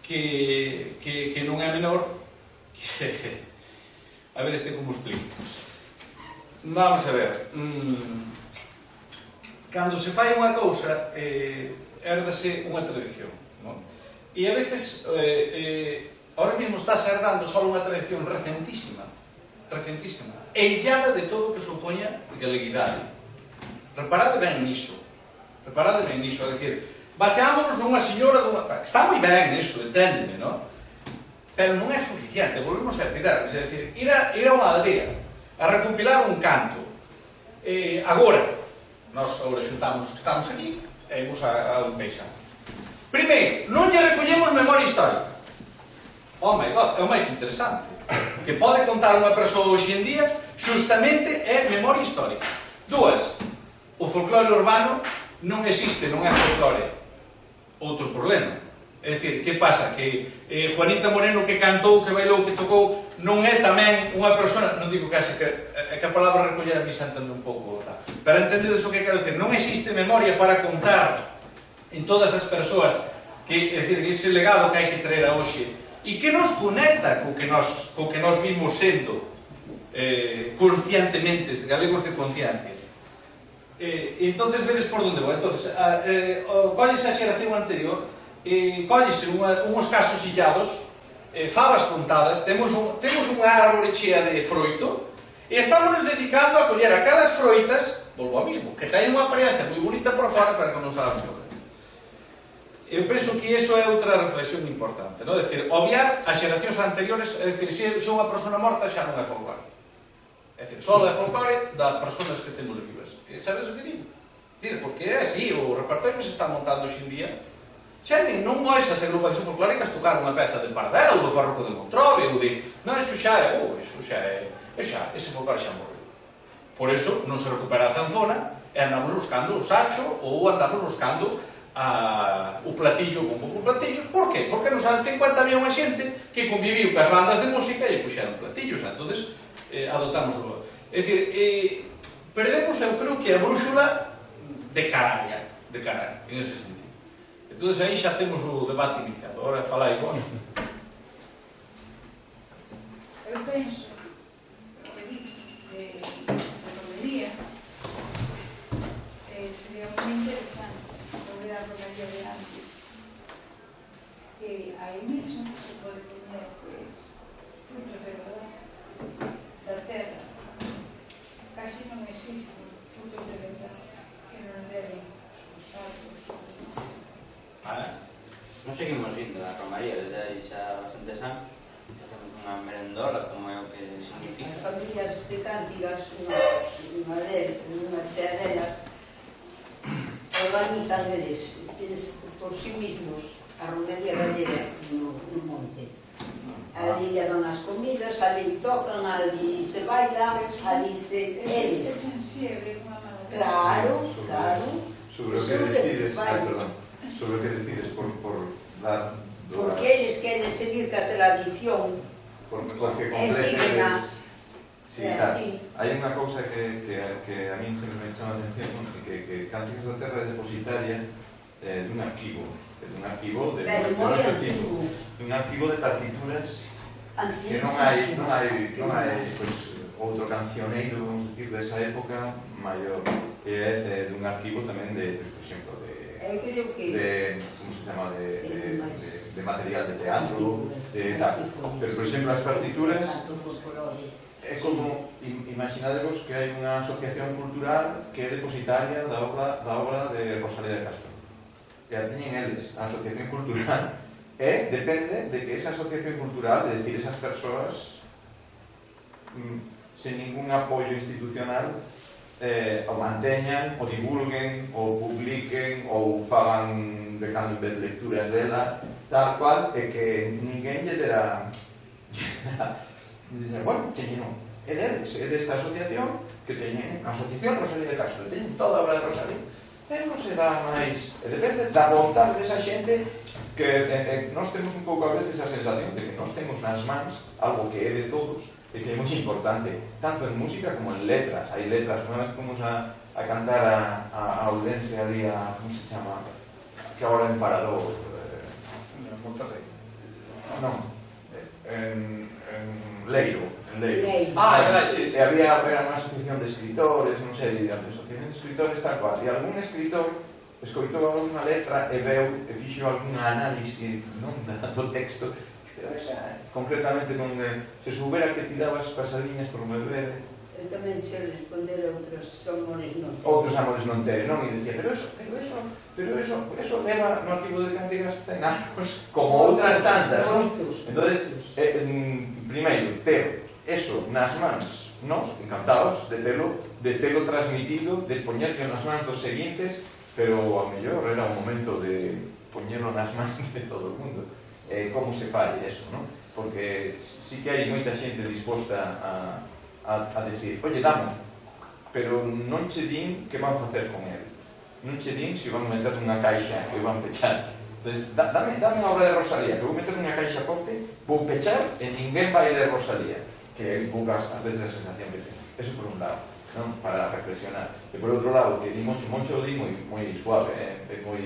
que non é menor, que... A ver como explico. Vamos a ver. Cando se fai unha cousa, herdase unha tradición, non? E a veces, ahora mesmo está herdando só unha tradición recentísima, e illada de todo o que supoña galeguidade. Reparade ben niso, é dicir, baseámonos nunha señora está moi ben iso, enténdeme, non? Pero non é suficiente, volvemos a pedir, é dicir, ir a unha aldea a recompilar un canto. Agora, nós agora xuntamos que estamos aquí e imos a un paisano. Primeiro, non lle recollemos memoria histórica. Oh my God, é o máis interesante. Que pode contar unha persoa hoxe en día, justamente é memoria histórica. Dúas, o folclore urbano non existe, non é folclore. Outro problema. É dicir, que pasa? Que Juanita Moreno que cantou, que bailou, que tocou, non é tamén unha persona, non digo que a palabra recoller a mí xa entende un pouco, tá? Pero entendedes o que quero dicir, non existe memoria para contar en todas as persoas que, é dicir, ese legado que hai que traer a hoxe e que nos conecta co que nos vimos sendo conscientemente, galegos de conciencia. Entonces vedes por onde vou. Entonces, collese a xeración anterior, collese uns casos illados, fabas contadas, temos unha árbore chea de froito e estamos dedicando a coller aquelas froitas, volvo ao mismo, que ten unha apariencia moi bonita por fora para que non salgan por dentro. Eu penso que iso é outra reflexión importante, non? É dicir, obviar as xeracións anteriores, é dicir, se unha persona morta xa non é folclore. É dicir, só é folclore das persoas que temos vivas. Sabes o que digo? É dicir, porque é así, o repertorio que se está montando hoxe en día, xa non moes as agrupacións folclóricas tocar unha peza de Pardela ou do Farroco de Montrove ou de... Non, iso xa é... ese folclore xa morreu. Por iso non se recupera a zanfona e andamos buscando o sacho ou andamos buscando o platillo como platillos. Por qué? Porque nos anos 50 había unha xente que conviviu cas bandas de música e puxeron platillos, entonces adoptamos o... É dicir, perdemos, eu creo que a brúxula de caralla, en ese sentido. Entonces aí xa temos o debate iniciado. Ahora falai vos. Eu penso que dice de romería sería moi interesante volver a romería de antes, que aí mismo se pode poner pues, frutos de verdad da terra. Casi non existen frutos de verdad que non deben sulfatos ou non seguimos indo a romaría desde aí xa bastantes anos. Facemos unha merendola, como é o que significa. As familias de Cántigas, unha chea delas, organizan eles por sí mismos a romería gallega no monte. Ali llevan as comidas, ali tocan, ali se bailan, ali se... é sensible unha mano. Claro. Sobre o que decides, sobre o que decides por dar... Porque eles queren seguir ca tradición. Porque completes... Sí, claro. Hai unha cousa que a min sempre me chama a atención, que Cánticos da Terra é depositaria dun arquivo de partituras que non hai outro cancioneiro, vamos decir, desa época maior, que é dun arquivo tamén de, por exemplo, de como se chama, de material de teatro, tal. Pero, por exemplo, as partituras é como, imaginadevos que hai unha asociación cultural que é depositaria da obra de Rosalía de Castro. E a teñen eles, a asociación cultural, e depende de que esa asociación cultural, é dicir, esas persoas sen ningún apoio institucional o manteñan, o divulguen, o publiquen, ou fagan de cando en vez lecturas dela, tal cual, e que ninguén lle dera dizer, bueno, teñen é deles, é desta asociación que teñen, a asociación Rosalía de Castro, teñen toda a obra de Rosalía, e non se dá máis, e depende da vontade desa xente que nós temos un pouco a veces a sensación de que nós temos nas mans algo que é de todos e que é moi importante, tanto en música como en letras. Hai letras, unha vez fomos a cantar a Oudense ali a, como se chama, que agora en Parador, Monterrey. Non, en Leiro. Sí. E había unha asociación de escritores, non sei, de asociación de escritores tal cual, e algún escritor escoitou alguna letra e veu e fixo algún análise do texto, pero esa, concretamente, onde se soubera que ti dabas pasadiñas por beber, Eu tamén se responder a outros amores non ter. Outros amores non ter, non? E dicía, pero eso leva no arquivo de Cánticas 100 anos, como outras tantas, non? Entonces, primeiro, ter eso nas mans, nos, encantados de telo transmitido, de poñerlo nas mans dos seguintes, pero ao mellor era o momento de poñerlo nas mans de todo o mundo. Como se fai eso, non? Porque sí que hai moita xente disposta a decir, oye, dame, pero non che din que van facer con ele, non che din se van meter nunha caixa que van pechar. Entonces, dame a obra de Rosalía, que vou meter nunha caixa forte, vou pechar e ninguén vai ler Rosalía, que é un pouco as veces a sensación que ten. Eso por un lado. non? Para reflexionar. E por outro lado, que di Moncho di moi suave, é moi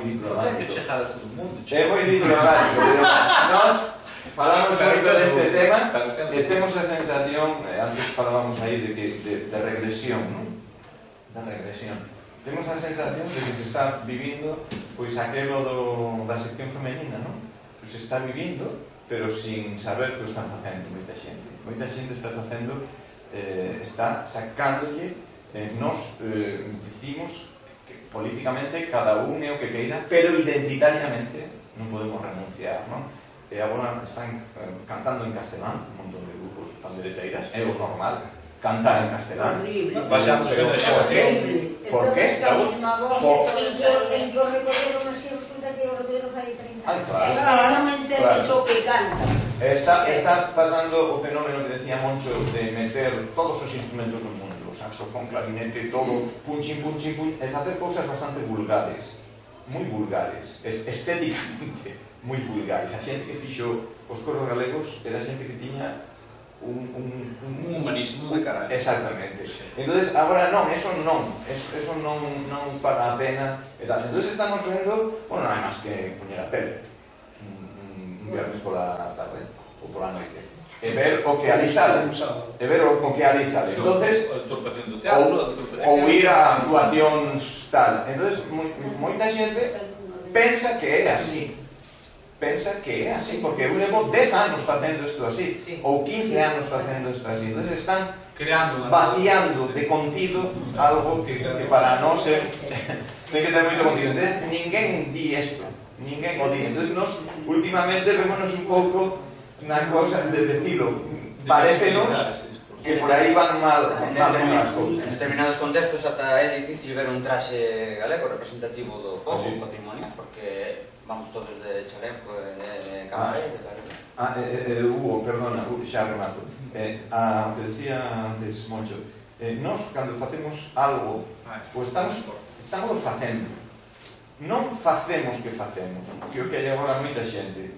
diplomático. Chegada a todo o mundo. É moi diplomático, pero nós falamos moito deste tema e temos a sensación, antes falábamos aí de regresión, non? Da regresión. Temos a sensación de que se está vivindo pois aquelo da sección femenina, non? Que se está vivindo, pero sin saber que o están facendo moita xente. Moita xente está facendo, está sacándolle, nos dicimos que políticamente cada un é o que queira, pero identitariamente non podemos renunciar, non? E agora están cantando en castelán, un montón de grupos pandereteiras, é o normal, cantar en castelán. Pasamos sobre esa ¿Por qué? En que o recorreron así resulta que o recorreron fai 30 anos. Non entendes o que canta. Está pasando o fenómeno que decía Moncho de meter todos os instrumentos do mundo, o saxofón, clarinete, todo, punchín, e facer cousas bastante vulgares, moi vulgares, estéticamente moi vulgares. A xente que fixo os coros galegos era xente que tiña un humanismo de caralho. Exactamente. Entonces, agora non, eso non paga a pena e tal. Entonces estamos vendo, bueno, non hai máis que poñer a tele un viernes pola tarde ou pola noite e ver o que ali sale. Entonces, ou ir a actuacións tal. Entonces, moita xente pensa que é así. Porque eu levo 10 anos facendo isto así, ou 15 anos facendo isto así. Entonces están vaciando de contido algo que para nós ten que ter moito contido. Entonces ninguén di isto, ninguén o di. Entonces nos últimamente vémonos un pouco na cousa de decirlo, parécenos que por aí van mal as cousas. En determinados contextos ata é difícil ver un traxe galego representativo do povo patrimonial, porque vamos todos de chaleco e camareiro. Hugo, perdona, xa remato. O que decía antes Moncho, nós cando facemos algo, pues estamos facendo. Non facemos que facemos, que o que hai agora moita xente.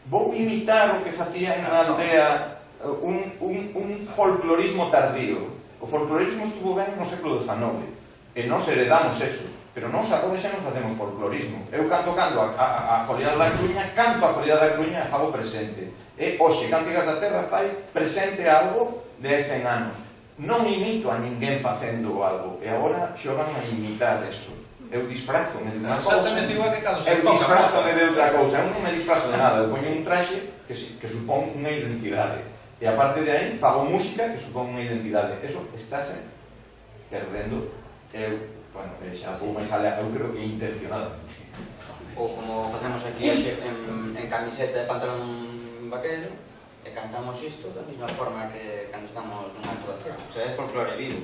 Vou imitar o que facía en unha aldea, un folclorismo tardío. O folclorismo estuvo ben no século XIX, e nós heredamos eso. Pero nós agora xa non facemos folclorismo. Eu cando a Foliada da Coruña, canto a Foliada da Coruña e fago presente. E hoxe, Cánticas da Terra fai presente algo de 100 anos. Non imito a ninguén facendo algo. E agora xogan a imitar eso. Eu disfrazome de unha cousa. Exactamente igual que cando se Eu toca. disfrazome de outra cousa. Eu non me disfrazo de nada. Eu poño un traxe que supón unha identidade. E aparte de aí, fago música que supón unha identidade. Eso estáse perdendo. Bueno, xa vou máis alea, eu creo que intencionado. Ou como facemos aquí hoxe en camiseta e pantalón vaquero e cantamos isto da mesma forma que cando estamos nunha actuación. O sea, é folclore vivo.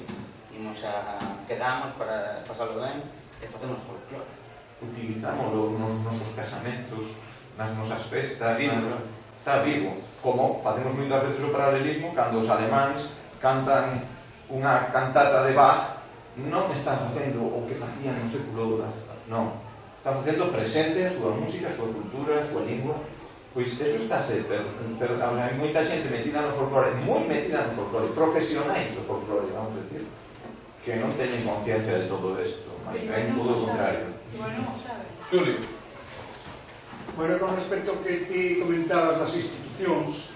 Quedamos para pasarlo ben e facemos folclore. Utilizámoslo nos nosos casamentos, nas nosas festas, está vivo. Como facemos moitas veces o paralelismo cando os alemáns cantan unha cantata de Bach, non están facendo o que facían no século XIX, non. Están facendo presente a súa música, a súa cultura, a súa lingua. Pois eso estáse, pero hai moita xente metida no folclore, moi metida no folclore, profesionais do folclore, vamos decir, que non teñen conciencia de todo isto, mas é todo o contrario. Xulio. Bueno, con respecto ao que ti comentabas das institucións,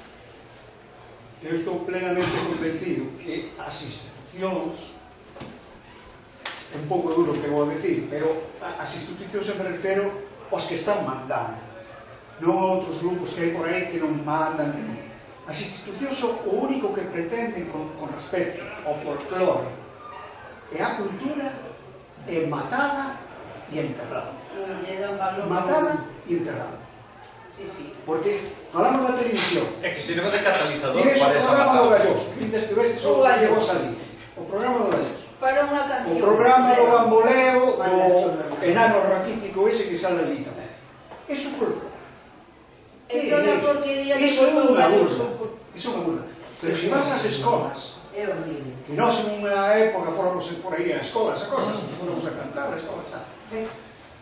eu estou plenamente convencido que as institucións, é un pouco duro que vou decir, pero as institucións se me refero aos que están mandando, non a outros grupos que hai por aí que non mandan. As institucións son o único que pretenden con respecto ao folclore e a cultura é matada e enterrada. Matada e enterrada. Porque falamos da televisión. É que sirve de catalizador para para esa matada. O programa do matada. Galloso, vindes que ves que só llegou a salir. O programa do Galloso. Para unha canción. O programa do bamboleo, do enano raquítico ese que sale ali tamén. Iso foi. Iso é unha burla. Iso é unha burla. Pero se vas ás escolas, é horrible. que nós en unha época fóramos por aí a escolas, fóramos a cantar a escola, tal.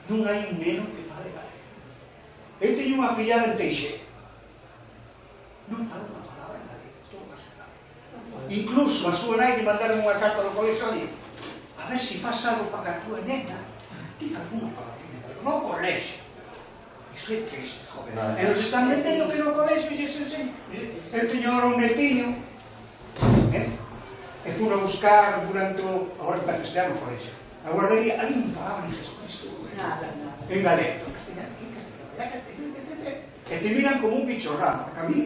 Non hai un neno que fale galego. Eu teño unha fillada en Teixeira. Non falo unha palabra en galego, estou a Incluso a súa nai lle mandaron unha carta do colexo, oye, a ver se faz algo para que a túa nena diga alguna palabrina no colexo. Iso é triste, joder. Eles están metendo que no colexo e se enseña. Eu teño ahora un netiño, e fui a buscar durante o... Agora empeza a estudiar no colexo. A guardería, ali non falaba ni Jesucristo. Nada. En galego. E te miran como un bicho raro. A mí,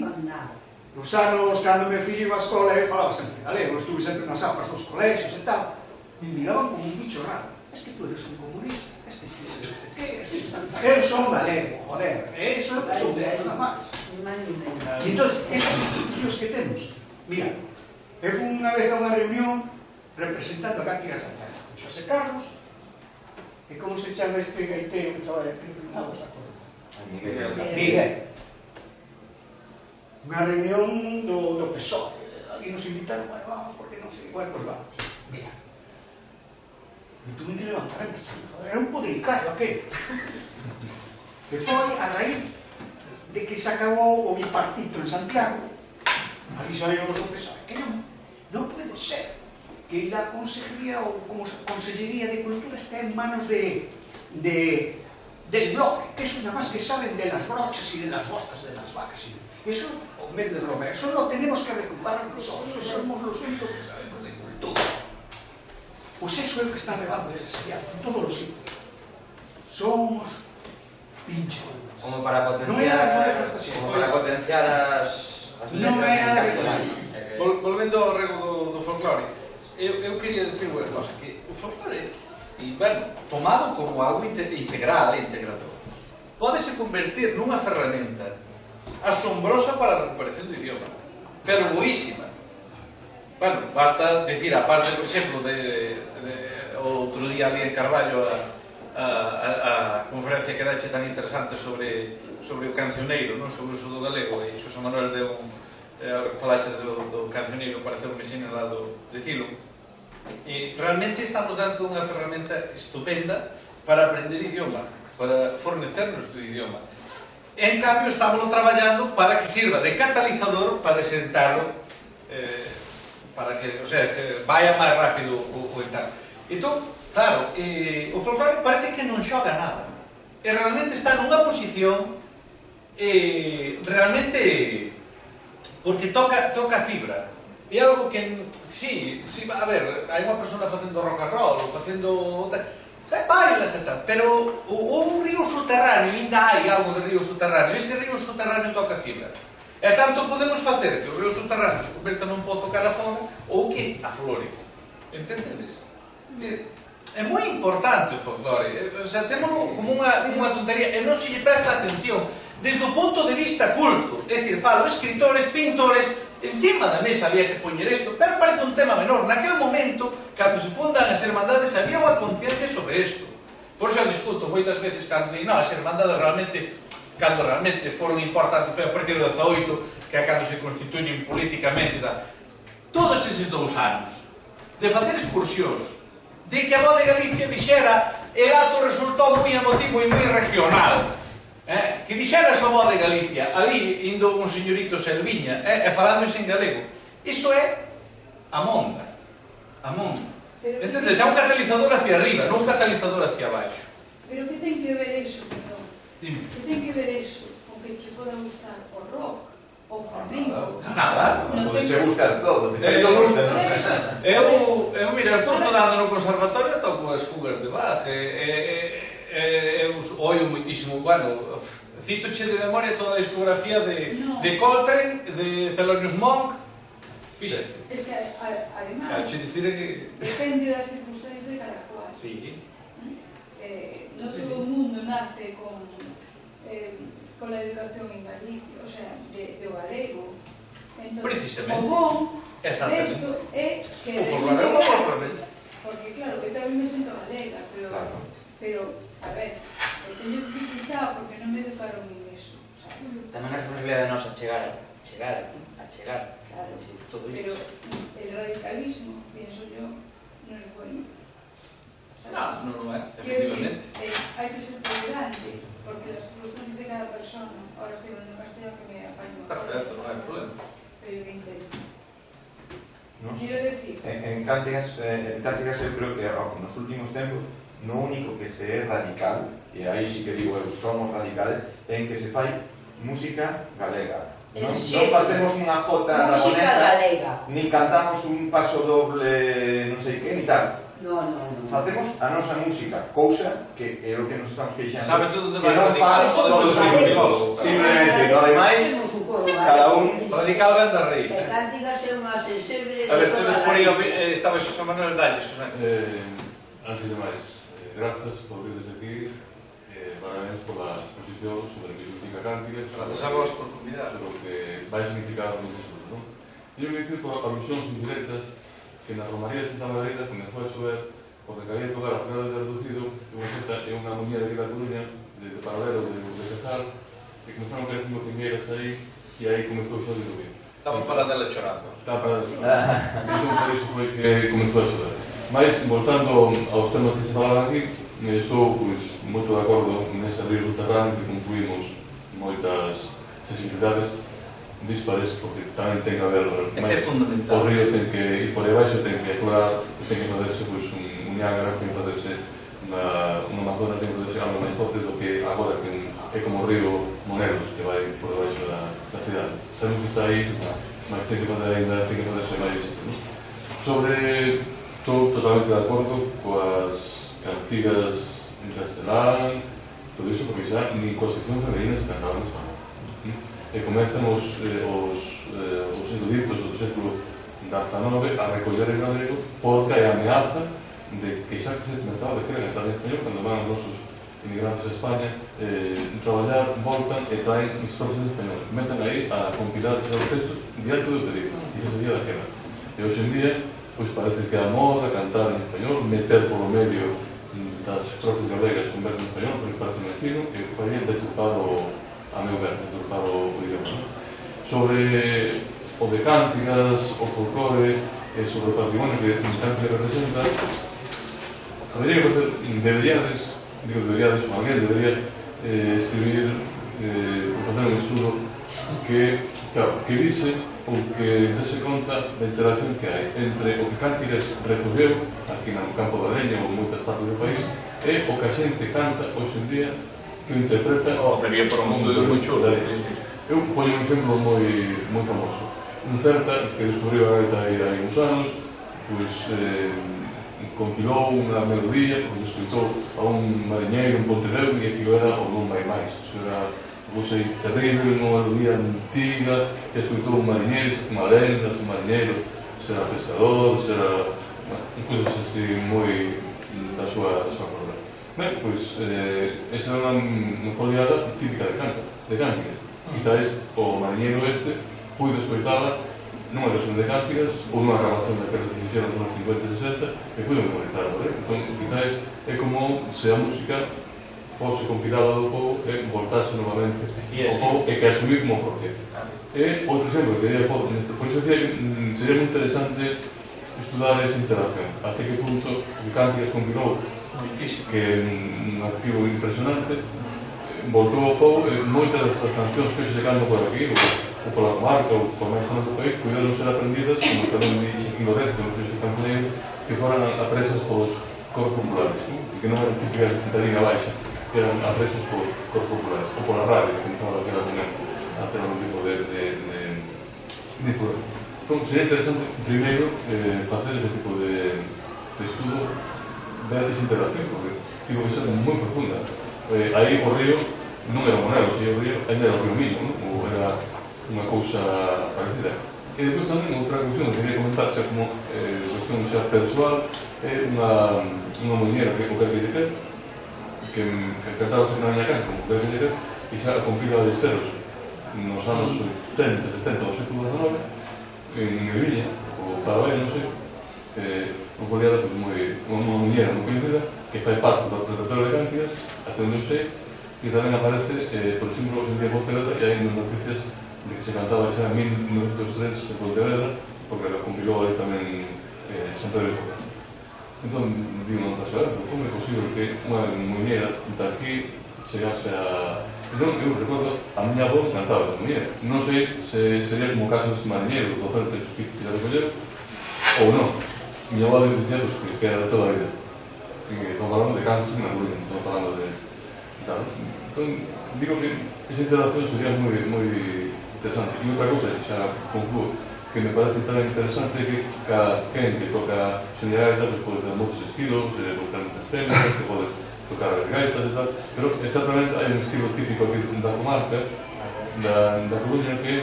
nos anos, cando me fillo iba a escola, eu falaba sempre galego, estuve sempre nas aulas dos colexios e tal. Me miraban como un bicho raro. Es que tú eres un comunista. Es que tú eres un qué. Eu son galego, joder. Eso son nada máis. E entón, estes institucións que temos. Mira, eu fui unha vez a unha reunión representando a Cántigas da Terra. Xosé Carlos, e como se chama este gaiteo que traballa aquí? Non vos acordo. Miguel. Unha reunión do PSOE. Alguén nos invitaron, bueno, vamos, porque non sei. Bueno, pues vamos. Mira. E tuve que levantar a marcha. Era un podricario aquel. Que foi a raíz de que se acabou o bipartito en Santiago. Ali saíron os do PSOE. Que non puede ser que la Consejería ou como Consellería de Cultura esté en manos del bloque, que eso nada más que saben de las brochas y de las bostas de las vacas. Eso, en vez de broma, eso lo tenemos que recuperar nosotros, que somos los únicos que sabemos de cultura. Pues eso es lo que está relevando el Serial, en todos los sitios. Somos pinchos. Como para potenciar as letras. Volvendo ao rego do folclore, eu quería dicir unha cosa, que o folclore, e, bueno, tomado como algo integral e integrador, pódese convertir nunha ferramenta asombrosa para a recuperación do idioma, pero boísima. Bueno, basta decir, a parte, por exemplo, outro día ali en Carballo a conferencia que dache tan interesante sobre o cancioneiro, non? Sobre o uso do galego, e Xosé Manuel deu falaxe do cancioneiro, pareceu-me sinalado dicilo, e realmente estamos dando unha ferramenta estupenda para aprender idioma, para fornecernos do idioma. En cambio, estamos traballando para que sirva de catalizador para sentarlo, para que, o sea, que vaya máis rápido o encargo. Entón, claro, o folclore parece que non xoga nada, e realmente está nunha posición realmente porque toca fibra. É algo que, sí, a ver, hai unha persona facendo rock and roll ou facendo bailas e tal, pero o río subterráneo, ainda hai algo de río subterráneo, ese río subterráneo toca fibra. E tanto podemos facer que o río subterráneo se converta nun pozo cara fora ou que aflore. Entendedes? É moi importante o folclore, o sea, témolo como unha tontería e non se lle presta atención desde o punto de vista culto. É dicir, falo, escritores, pintores, encima da mesa había que poñer isto, pero parece un tema menor. Naquele momento, cando se fundan as hermandades, había unha conciencia sobre isto. Por iso eu discuto moitas veces cando digo, as hermandades realmente, cando realmente foron importantes, foi a partir do 18, que é cando se constituyen políticamente. Todos eses 2 anos de facer excursións, de que a voz de Galicia dixera, el acto resultou moi emotivo e moi regional, que dixera a voz de Galicia, ali indo un señorito Selviña, e falando en galego. Iso é a monda. Entendes? É un catalizador hacia arriba, non un catalizador hacia abaixo. Pero que ten que ver iso, perdón? Dime. Que ten que ver iso con que che poda gustar o rock, o flamenco? Nada. Pode che gustar todo. Mira, estou estudando no conservatorio, toco as fugas de Bach, eu oio moitísimo, bueno, citoche de memoria toda a discografía de Coltrane, de Thelonious Monk, fíxate. Es que, además, depende das circunstancias de cada cual. Sí. No todo o mundo nace con la educación en Galicia, o sea, de galego. Precisamente. O bon desto é que porque claro, eu tamén me sinto galega, pero a ver, teño dificultad porque non me educaron en eso, sabes? Tamén a responsabilidade de nos chegar claro, todo isto. Pero el radicalismo, pienso yo, non é bueno. Non é, efectivamente. Hai que ser tolerante, porque las circunstancias de cada persona, ahora estoy hablando en castellano que me apaño. Perfecto, non hai problema. Pero que intento. Cántigas eu creo que nos últimos tempos no único que se é radical, e aí sí que digo eu, somos radicales, en que se fai música galega. Non facemos unha jota aragonesa, ni cantamos un paso doble non sei que, ni tal. Facemos a nosa música, cousa que é o que nos estamos queixando. Sabes de onde vai radical? Simplemente, no demais, cada un radical ven da rei. E Cántigas é unha sensible... A ver, todos por aí estaba Xosé Manuel Dalles, José. Antes de máis, grazas por vir desde aquí, parabéns pola exposición sobre o que significa Cántigas. Grazas a vos por convidar. Sobre o que vai significar no futuro, non? Eu me dicir por alusións indirectas que na Romaría de Santa Margarida comezou a chover porque había de tocar a Freda de Reducido e unha muñera de Cataluña de Paradero, de Casal, que comezaron a caer 5 primeiras aí e aí comezou xa a diluvir. Estaban Paradela chorando. Estaba Paradela chorando. Entón, por iso foi que comezou a chover. Mais, voltando aos temas que se falaban aquí, estou moito de acordo nese río subterráneo que confluimos moitas sensibilidades dispares, porque tamén ten que haber máis, o río ten que ir por aí baixo, ten que aflorar, ten que facerse un Niágara, ten que facerse unha Amazona, ten que facerse algo máis forte do que agora, que é como o río Monelos, que vai por debaixo da cidade. Sabemos que está aí, mas ten que facer ainda, ten que facerse máis. Estou totalmente de acordo coas cantigas en castelán, todo iso, porque xa ni coa sección femenina se cantaba en español. E comezan os eruditos do século XIX a recoller en galego porque hai a ameaza de que xa que se comenzaba de que cantar en español cando van os nosos inmigrantes a España traballar, voltan e traen estrofes en español. Comezan aí a compilar os textos diante do perigo, e ese día daquela. E hoxe en día, parece que a moda cantar en español, meter polo medio das estrofes galegas un verso en español, porque parece máis fino, e faría deturpar a meu ver, deturpar o idioma. Sobre o de Cántigas, o folclore, sobre o patrimonio que Cántigas representa, deberíades, o alguén debería escribir ou facer un estudo que vise ou que dese conta da interacción que hai entre o que Cántigas recolleu aquí no campo da leña ou en moitas partes do país e o que a xente canta hoxe en día, que interpreta... Sería por o mundo de moi chulo. Eu poño un exemplo moi famoso. Un celta que descubriu a gaita aí uns anos, compilou unha melodía, escutou a un mariñeiro en Pontedeu e aquilo era o Non Vai Máis. Iso era terrible, unha melodía antiga, que escutou un mariñeiro, unha lenda, un mariñeiro, será pescador, será... cousas así moi da súa corda. Ben, esa era unha foliada típica de Cántigas. Quizás o mariñeiro este puido escoitala nunha versión de Cántigas ou nunha grabación daquelas que fixeron nos 50 e 60 e puido memorizarlo. Entón, quizás é como se a música fose compilada do povo e voltase novamente ao povo e que asumir como propia. E outro exemplo que quería pôr neste, por iso decía que sería moi interesante estudar esa interacción, até que punto o Cántigas compilou, que é un arquivo impresionante, voltou ao povo e moitas das cancións que se cantan por aquí ou pola comarca ou por máis zonas do país puderon ser aprendidas, como tamén di Chiquín Lorenzo, que non foi cancioneiro, que foran apresas polos coros populares, que non eran típicas de liga baixa, que eran apresas polos coros populares ou pola radio, que comenzaba daquela tamén a ter un tipo de influencia. Entón, sería interesante primeiro facer ese tipo de estudo, ver esa interacción, porque digo que é moi profunda. Aí o río non era Monelos, o río ainda era o río Miño, ou era unha cousa parecida. E depois tamén outra cuestión que quería comentar, xa como cuestión xa persoal, é unha muñera que é o Carque de Quer, que cantaba sempre na miña casa como Carque de Quer, e xa compila de esteros nos anos 80, 70 do século XIX, en Evilla, ou Parabén, non sei, unha foliada unha muñera moi conhecida, que fai parte do repertorio de Cántigas, até onde eu sei, e tamén aparece, por exemplo, en día Pontevedra, e hai unhas noticias de que se cantaba xa en 1903 en Pontevedra, porque la compilou aí tamén San Pedro de Fogas. Entón, digo, non pasa nada, como é posible que unha muñera daqui chegase a... Entón, eu recordo, a miña avó cantaba esa muñera. Non sei se sería como o caso deste mariñeiro, do Celta que la recolleu, ou non. mi abuelo decía que era de toda a vida. Estamos falando de cantos en Coruña, estamos falando de tal. Entón, digo que esa interacción sería moi interesante. E outra cousa, xa concluo, que me parece tamén interesante que cada quen que toca xeneralidad pode ter moitos estilos, pode ter moitas técnicas, que pode tocar as gaitas e tal, pero exactamente hai un estilo típico aquí da comarca da Coruña que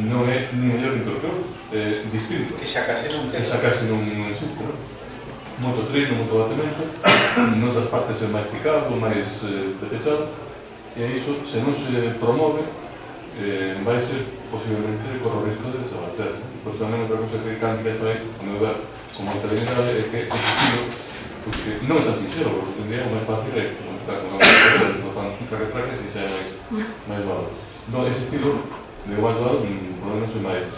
non é ni mellor ni peor que outros, é distinto. Que xa case non Que xa case non existe, non? Moito trino, moito batemento, noutras partes é máis picado, máis despechado, e iso, se non se promove, vai ser posiblemente corro risco de desaparecer. Por tamén outra cosa que Cántica fai, a meu ver, como alteridade, é que ese estilo, porque non é tan sincero, porque tendría o máis fácil é comunicar con a música, non fan traques e xa é máis valor. Entón, ese estilo, de máis valor, por lo menos é máis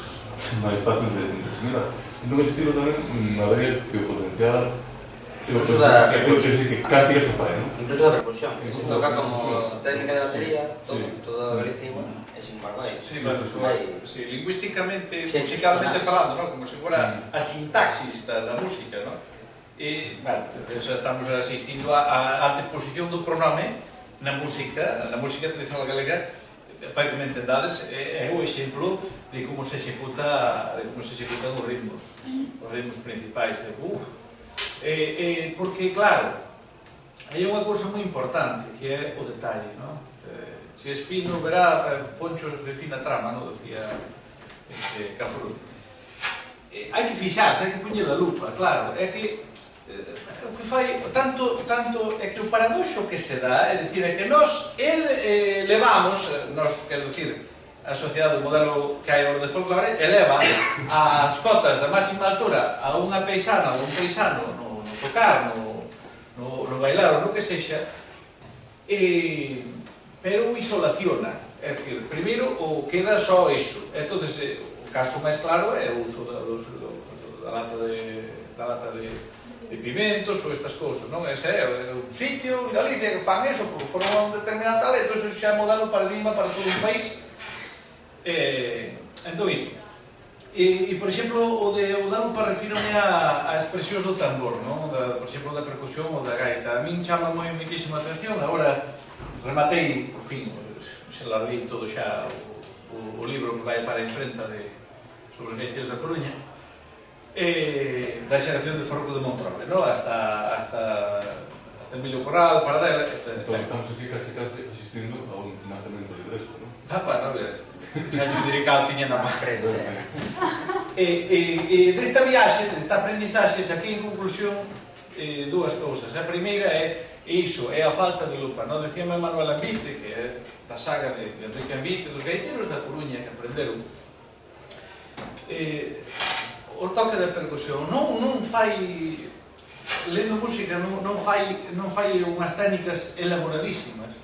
fácil de asimilar. Entón, ese estilo tamén habería que potenciar incluso da percusión, que Cántica se fai, non? Incluso da percusión, que se toca como técnica de batería, toda Galicia igual, é sin barbarie. Sí, lingüísticamente, musicalmente falando, ¿no? Como se fuera a sintaxis da música, ¿no? E, bueno, xa estamos asistindo á anteposición do pronome na música tradicional galega, para que me entendades, é o exemplo de como se executan os ritmos principais. Porque, claro, hai unha cousa moi importante que é o detalle, non? Se es fino, verá ponchos de fina trama, non? Decía Cafrún. Hai que fixarse, hai que poñer a lupa, claro. É que o que fai tanto é que o paradoxo que se dá, é dicir, é que nós levamos, quero dicir, a sociedade, o modelo que hai de folclore, eleva as cotas da máxima altura a unha paisana ou un paisano no tocar, no bailar ou no que sexa, pero isolaciona. É dicir, primeiro queda só iso. Entón, o caso máis claro é o uso da lata de pimentos ou estas cousas, non? Ese é un sitio en Galicia que fan eso por un determinado talento, eso xa é modelo paradigma para todo un país. Entón, isto. E, por exemplo, o da lupa refírome a expresións do tambor, non? Por exemplo, da percusión ou da gaita. A min chama moitísima atención. Agora rematei, por fin, se larguei todo xa o libro que vai para a imprenta sobre os gaiteiros da Coruña, da xeración de Farruco de Montrole, non? Hasta Emilio Corral, Paradela. Estamos aquí casi asistindo a un nacemento de Igreso, non? Non ver. Xa te diré que tiña na má cresta. Desta viaxe, desta aprendizaxe, saquei en conclusión dúas cousas. A primeira é iso, é a falta de lupa, non? Decíame Manuel Ambite, que é da saga de Enrique Ambite, dos gaiteiros da Coruña que aprenderon. O toque da percusión non fai, lendo música, non fai unhas técnicas elaboradísimas.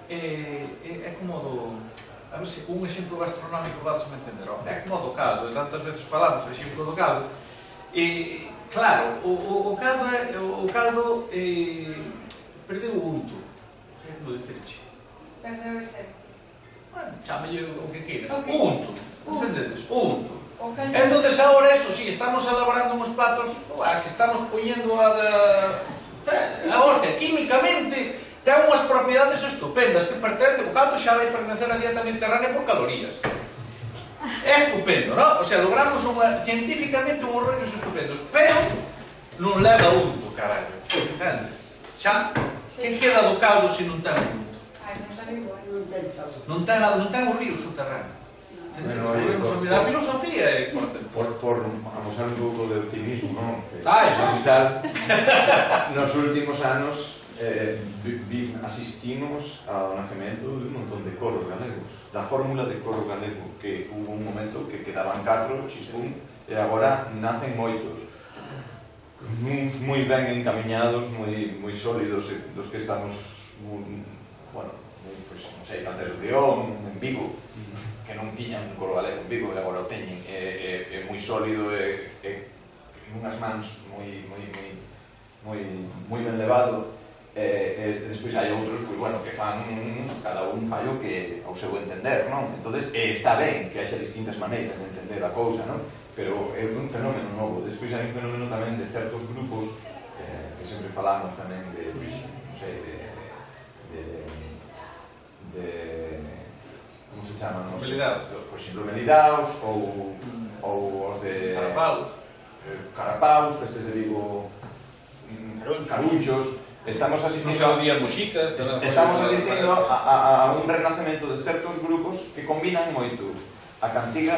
É como do... A ver se con un exemplo gastronómico vadesme entender. É como do caldo, e tantas veces falamos o exemplo do caldo. Claro, o caldo perdeu o unto. Que como dicirche? Perdeu ese. Bueno, chámelle o que queiras. O unto, entendedes? O unto. Entón, agora, eso, sí, estamos elaborando uns platos que estamos poñendo a hostia, químicamente ten unhas propiedades estupendas que pertence, o caldo xa vai pertencer a dieta mediterránea por calorías. É estupendo, non? O sea, logramos científicamente unhos rollos estupendos, pero non leva unto, carallo. Entendes? Xa, que queda do caldo se non ten unto? Non ten o río subterráneo. A filosofía é importante. Por amosar un pouco de optimismo, non? Nos últimos anos asistimos ao nacemento de un montón de coros galegos, da fórmula de coro galego, que hubo un momento que quedaban 4, chispún, e agora nacen moitos, uns moi ben encamiñados, moi sólidos, dos que estamos, bueno, pues, non sei, Cantes de León, en Vigo, que non tiñan un coro galego en Vigo, e agora o teñen, é moi sólido, e unhas mans moi ben levado. Despois hai outros que fan cada un fallo que ao seu entender, non? Entonces está ben que haxa distintas maneiras de entender a cousa, non? pero é un fenómeno novo. Despois hai un fenómeno tamén de certos grupos que sempre falamos tamén de, non sei, como se chaman? Melidaos. Por exemplo, Melidaos ou os de Carapaus, estes de Vigo, Carunchos. Estamos asistindo a un renacemento de certos grupos que combinan moito a cantiga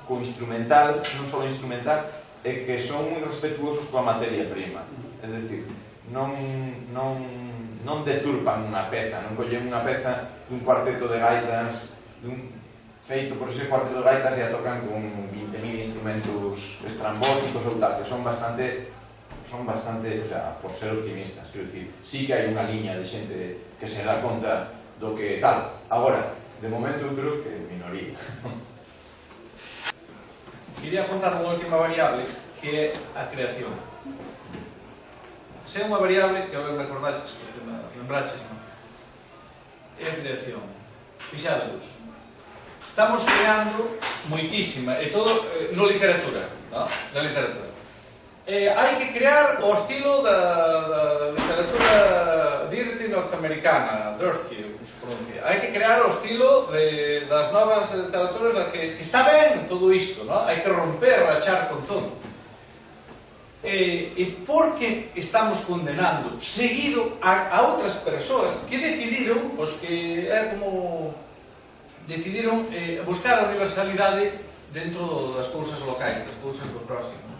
co instrumental, non só instrumental, e que son moi respetuosos coa materia prima. É dicir, non deturpan unha peza, non collen unha peza dun cuarteto de gaitas feito por ese cuarteto de gaitas e a tocan con 20.000 instrumentos estrambóticos ou tal, que son bastante, o sea, por ser optimistas, quero dicir, sí que hai unha liña de xente que se dá conta do que tal. Agora, de momento eu creo que é minoría. Quería apuntar unha última variable, que é a creación. Se é unha variable que agora me acordaches, que me lembraches, non? É a creación. Fixadevos, estamos creando moitísima, e todo no literatura, no? Na literatura. Hai que crear o estilo da literatura dirty norteamericana, dirty, como se pronuncia. Hai que crear o estilo das novas literaturas que está ben todo isto, no? Hai que romper, rachar con todo. E porque estamos condenando seguido a outras persoas que decidiron, pois que é como decidiron buscar a universalidade dentro das cousas locais, das cousas do próximo.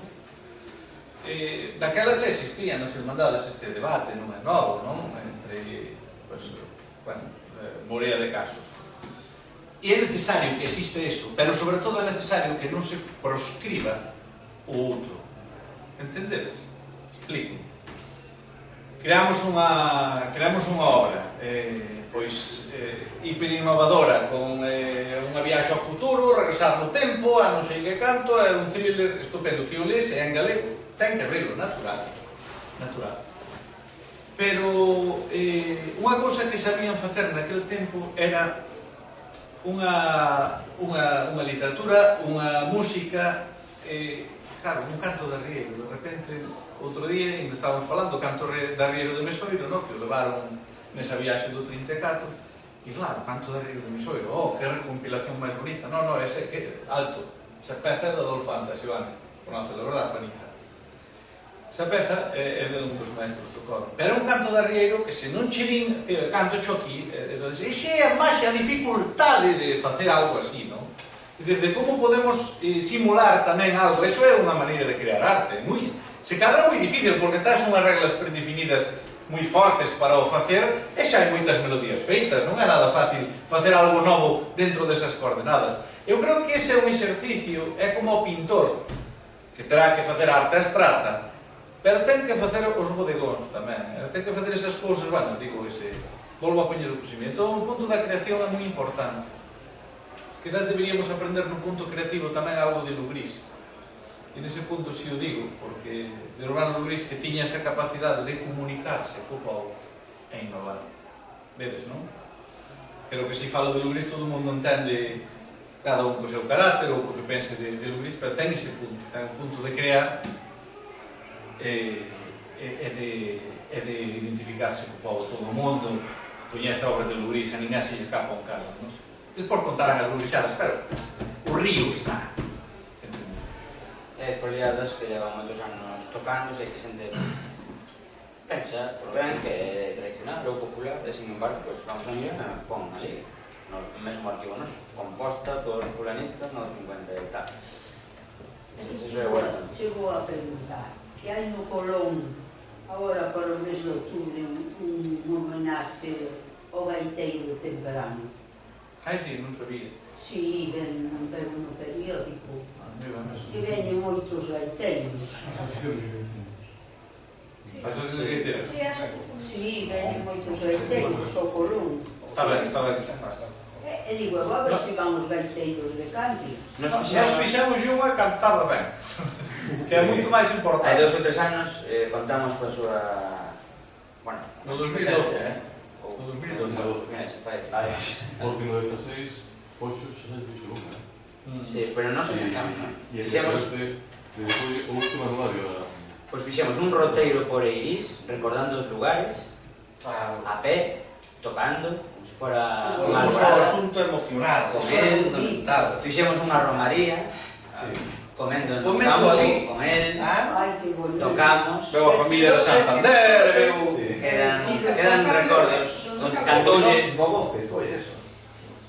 Daquelas existían nas irmandades este debate, non é novo, non? Entre, pues, bueno, morea de casos. E é necesario que existe eso, pero sobre todo é necesario que non se proscriba o outro. Entendedes? Explico. Creamos unha obra pois hiperinnovadora con unha viaxe ao futuro, regresar no tempo, a non sei que canto, é un thriller estupendo que o lees é en galego, ten que verlo, natural. Pero unha cousa que sabían facer naquele tempo era unha literatura, unha música, claro, un canto de arrieiro. De repente, outro día, ainda estábamos falando do canto de arrieiro de Mesoiro, no? Que o levaron nesa viaxe do 34, e claro, canto de arrieiro de Mesoiro, que recompilación máis bonita. Non, ese que alto, esa peza é do Adolfanta, Xoane, conoce, la verdad, Juanita. Esa peza é de un dos maestros do coro. Pero é un canto de arrieiro que se non che din, canto cho aquí, esa é a máxima dificultade de facer algo así, non? De como podemos simular tamén algo. Eso é unha maneira de crear arte. Se cadra moi difícil, porque tens unhas reglas predefinidas moi fortes para o facer, e xa hai moitas melodías feitas. Non é nada fácil facer algo novo dentro desas coordenadas. Eu creo que ese é un exercicio, é como o pintor, que terá que facer arte abstracta, pero ten que facer os bodegóns tamén, ten que facer esas cousas, bueno, digo, volvo a poñer o procedimento. O punto da creación é moi importante. Quizás deberíamos aprender no punto creativo tamén algo de Lugris. E nese punto si o digo, porque de Urbano Lugris que tiña esa capacidade de comunicarse co povo e innovar. Vedes, non? Creo que se falo de Lugris todo o mundo entende, cada un co seu carácter ou co que pense de Lugris, pero ten ese punto, ten un punto de crear e de identificarse co povo. Todo o mundo coñece a obra de Lugris, a ninguén se lle escapa un carro, non? Despois contarán as lubrisadas, pero o río está. Foliadas que llevan moitos anos tocándose e que xente pensa, por ben, que é tradicional ou popular, e sin embargo, pues, vamos a mirar e pon ali, no mesmo arquivo noso, composta por fulanitas no 50 e tal. Eso é bueno. Chego a preguntar, que hai no Colón, agora para o mes de outubro, un homenaxe ao gaiteiro de Temperano? Ai, sí, non sabía. Si, ven no periódico, que veñen moitos gaiteiros. Asociación de gaiteiros? Si, veñen moitos gaiteiros ao Colón. Está ben, que xa pasa. E digo, a ver se van os gaiteiros de Cantigas. Nos fixemos unha cantaba ben, que é moito máis importante. Hai 2 ou 3 anos contamos coa súa... Bueno, no 2012, Porque no 16, Foxo xa se fixo unha. Sí, pero non se pensamos, non? E Fixemos, foi o último anuario. pois fixemos un roteiro por Eirís, recordando os lugares, Claro. a pé, tocando, como se fora Un unha alborada. asunto emocional, Con eso é él, fundamental. Fixemos unha romaría, comendo en un Comendo campo, ali. con él, Ah, Ai, que bonito. tocamos, veo a familia de Santander, veo... Sí. quedan recordos, cantoulle, No 12 foi eso.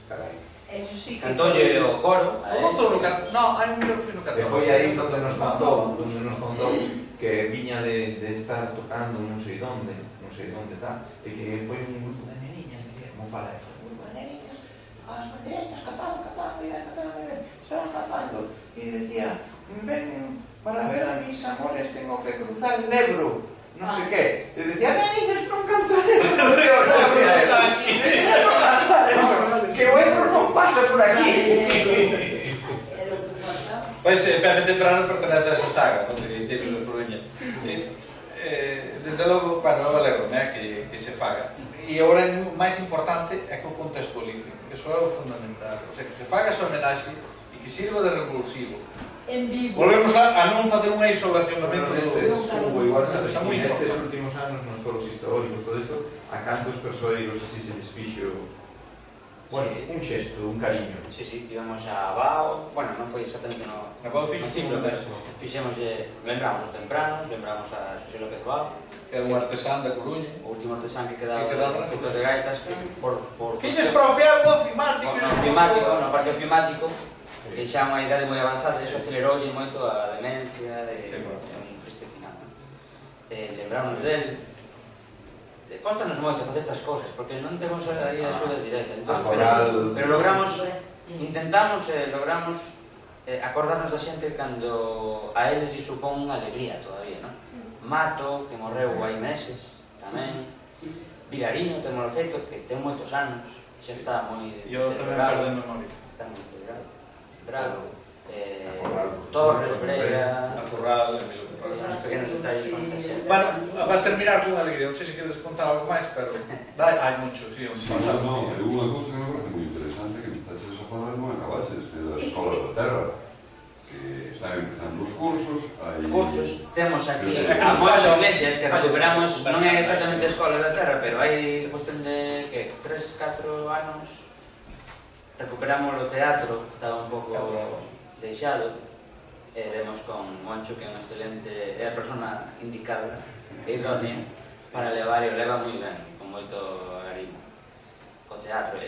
Carai. Eso sí que cantoulle o coro, O 12 ou no 14? No, hai un mellor foi no E 14. foi aí donde nos contou que viña de estar tocando non sei onde tal, e que foi un grupo de neniñas, como fala, foi un grupo de neniñas, as neniñas cantando, estaban cantando, e decía, ven para ver a mis amores, tengo que cruzar el Ebro, non sei que, e decía, neniñas, non cantar eso, que o Ebro non pasa por aquí. era o que faltaba. Pois Pepe Temprano pertenece a esa saga, non de Gaiteiro de Proveña. Sí. Desde logo, bueno, eu alegro, que se faga. E agora o máis importante é que o contextualice. Eso é o fundamental. O sea, que se faga esa homenaxe e que sirva de revulsivo. En vivo. Volvemos a non facer un isolacionamento Nestes, igual sabes, Está moi nestes importante. últimos anos nos foros históricos, todo isto, a cantos persoeiros así se les fixo, bueno, Sí. un xesto, un cariño. Sí, íbamos a Bao, bueno, non foi exactamente no A Bao fixo ciclo, un pero mesmo. fixemos, lembramos os tempranos, lembramos a Xosé López Bao, Que era un artesán da Coruña. o último artesán que quedaba Que quedaba no efecto de gaitas, que por Que lle expropiaron o ofimático. no ofimático, no parque ofimático, que xa unha idade moi avanzada, iso aceleroulle moito a demencia e Sí, bueno. un triste final. Lembramos del, costanos moito facer estas cousas, porque non temos aí a axuda directa, entón, pero logramos, intentamos, logramos acordarnos da xente cando a eles lle supón unha alegría todavía, non? Mato, que morreu hai meses, tamén, Vilariño, temos feito, que ten moitos anos, xa está moi Eu tamén perdo a memoria. está moi deteriorado. Bravo, Acorralvos. Torres, Brega, A Corral, Emilio Corral. os pequenos detalles con esta xente. Bueno, para terminar con alegría, non sei se queres contar algo máis, pero hai mucho, sí, un pasado. No, é unha cousa que me parece moi interesante que me estaches a falar non acabaches, que é das escolas da terra, que están empezando os cursos, hai... Os cursos, temos aquí Pero- a Moncho Iglesias, que recuperamos, non é exactamente escolas da terra, pero hai cuestión de, que, 3-4 anos, recuperamos o teatro, que estaba un pouco deixado, e vemos con Moncho, que é un excelente, é a persona indicada, idónea, para levar, e o leva moi ben, con moito agarimo. O teatro,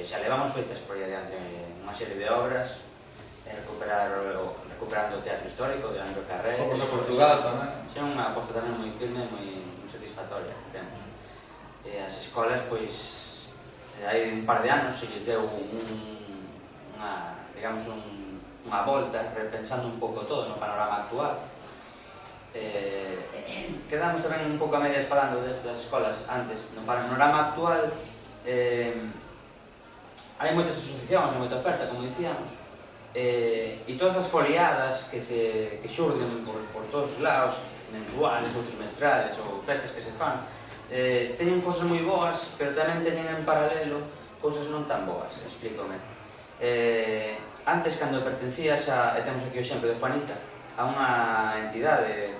xa levamos feitas por aí adiante unha serie de obras, recuperando o teatro histórico de André Carré. Fomos a Portugal tamén. É unha aposta tamén moi firme e moi satisfactoria que temos. As escolas, pois, hai un par de anos se lles deu unha volta, repensando un pouco todo no panorama actual. Quedamos tamén un pouco a medias falando das escolas antes. No panorama actual hai moitas asociacións, hai moita oferta, como dicíamos, e todas as foliadas que xurden por todos os lados, mensuales ou trimestrales ou festas que se fan, teñen cousas moi boas, pero tamén teñen en paralelo cousas non tan boas, explícome. Antes, cando pertencías e temos aquí o exemplo de Juanita, a unha entidade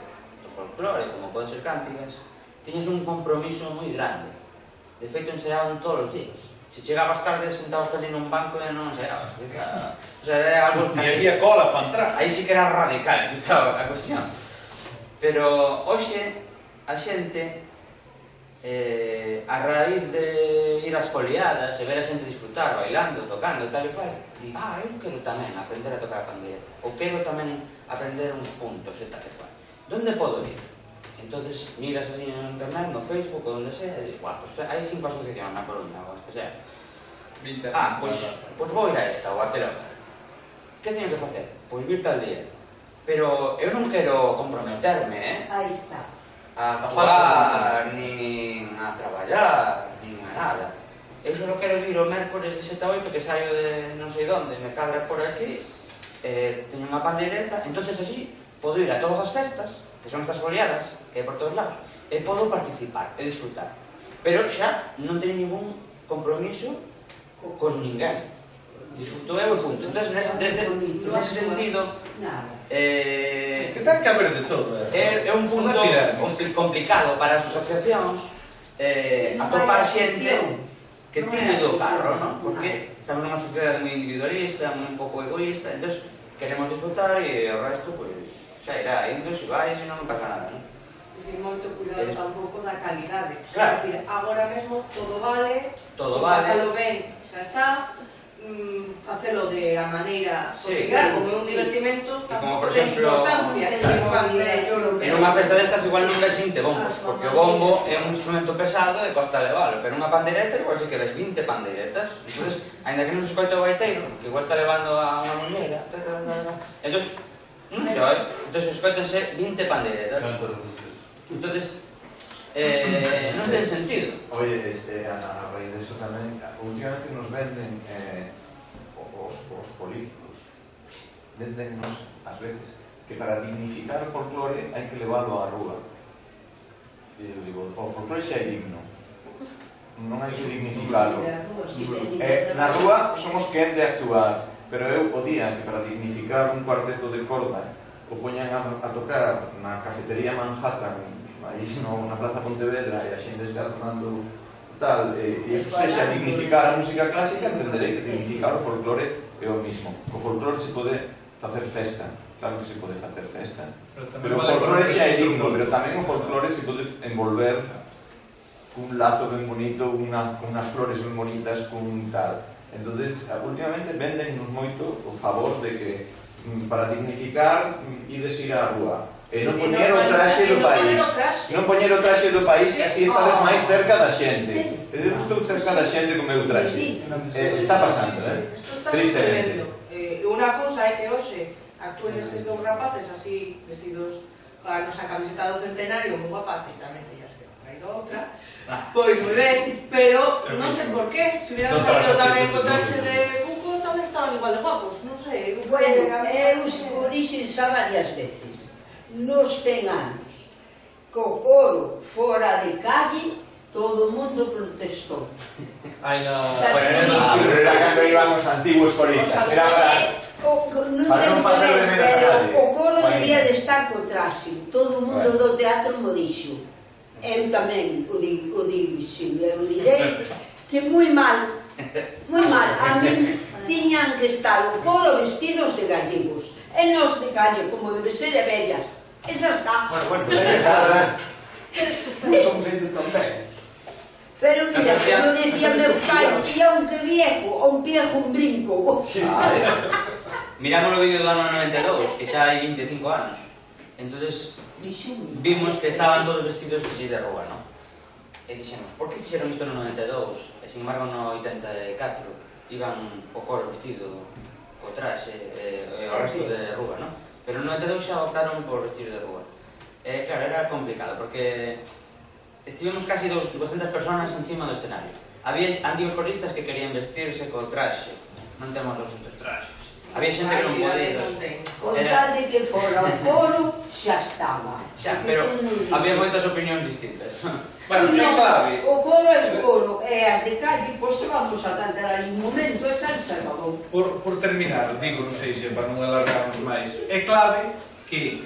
do folclore, como pode ser Cántigas, tiñes un compromiso moi grande. De feito, ensaiaban todos os días. Se chegabas tarde, sentabas ali nun banco e non ensaiabas. O sea, era algo... E había cola para entrar. Aí sí que era radical, quizá, a cuestión. Pero, hoxe, a xente, a raíz de ir ás foliadas e ver a xente disfrutar, bailando, tocando, tal e cual, di, eu quero tamén aprender a tocar a pandeireta, ou quero tamén aprender uns puntos e tal e cual. Donde podo ir? Entonces miras así en internet, no Facebook, ou onde sea, e di, pues hai 5 asociacións na Coruña, ou as que sea. Pois vou ir a esta ou a aquela outra. Que teño que facer? Pois vir tal día. Pero eu non quero comprometerme, Aí está. a actuar, nin a traballar, nin a nada. Eu só quero vir o mércores de 7 a 8, que saio de non sei onde, me cadra por aquí, teño unha pandeireta, entonces así podo ir a todas as festas, que son estas foliadas, que hai por todos lados, e podo participar e disfrutar. Pero xa non teño ningún compromiso con ninguén. disfruto eu e punto. Entón, nese sentido, Que ten que haber de todo. é un punto complicado para as asociacións atopar xente que tire do carro, non? Porque estamos nunha sociedade moi individualista, moi un pouco egoísta, entón queremos disfrutar e o resto, pois, xa irá indo, se vai, se non pasa nada, non? E sin moito cuidado tampouco da calidade. Claro. É dicir, agora mesmo todo vale, pasalo ben, xa está, facelo de a maneira solidaria, como é un divertimento, tampouco ten importancia. En unha festa destas igual non ves 20 bombos, porque o bombo é un instrumento pesado e costa levalo, pero unha pandeireta igual se que ves 20 pandeiretas. Entón, ainda que non se escoita o gaiteiro, que igual está levando a unha muñeira, entón, non sei, entón escoitanse 20 pandeiretas. Entón, non ten sentido. Oye, a raíz de eso tamén, últimamente nos venden os políticos, vendennos ás veces que para dignificar o folclore hai que leválo á rúa. E eu digo, o folclore xa é digno, non hai que dignificalo. Na rúa somos quen de actuar, pero eu o día que para dignificar un cuarteto de corda o poñan a tocar na cafetería Manhattan, aí na Plaza Pontevedra, e a xente está tomando tal, e iso sexa dignificar a música clásica, entenderei que dignificar o folclore é o mismo. O folclore se pode facer festa, claro que se pode facer festa, pero o folclore xa é digno, pero tamén o folclore se pode envolver cun lazo ben bonito, unhas flores ben bonitas, cun tal. Entonces, últimamente vendennos moito o favor de que para dignificar ides ir á rúa e non poñer o traxe do país, non poñer o traxe do país, que así estades máis cerca da xente. Eu estou cerca da xente co meu traxe. Está pasando, tristemente. Unha cousa é que hoxe actúen estes dous rapaces así vestidos con a nosa camiseta do centenario moi guapa, que tamén teñas que traído outra, pois moi ben, pero non ten por qué. Se hubieran salido tamén co traxe de Foucault tamén estaban igual de guapos, non sei. Bueno, eu o dixen xa varias veces. Nos 100 anos, co coro fora de calle, todo o mundo protestou. Ai, no. Pero era cando iban os antiguos coristas, era para non facer de menos a nadie. O coro debía de estar co traxe, todo o mundo do teatro mo dixo. Eu tamén o dixo, eu direi que moi mal, a min tiñan que estar o coro vestidos de gallegos, e nos de calle, como debe ser, e bellas. Esa está. Bueno, pues está, somos ellos tamén. Pero mira, como decía meu pai, que aunque viejo, un viejo un brinco. Miramos o vídeo do ano 92, que xa hai 25 anos. Entonces vimos que estaban todos vestidos así de rúa, non? E dixemos, por que fixeron isto no 92? E sin embargo no 84 iban o coro vestido co traxe e o resto de rúa, non? Pero no 92 xa optaron por vestir de rúa. Claro, era complicado, porque estivemos casi 200 personas encima do escenario. Había antigos coristas que querían vestirse co traxe. Non temos 200 traxes. Había xente que non podía. Con tal de que fora o coro, xa estaba. Xa, pero había moitas opinións distintas. Bueno, é clave. O coro é o coro, e as de calle, pois vamos a cantar ali un momento, e xa se acabou. Por terminar, digo, non sei se para non alargarnos máis, é clave que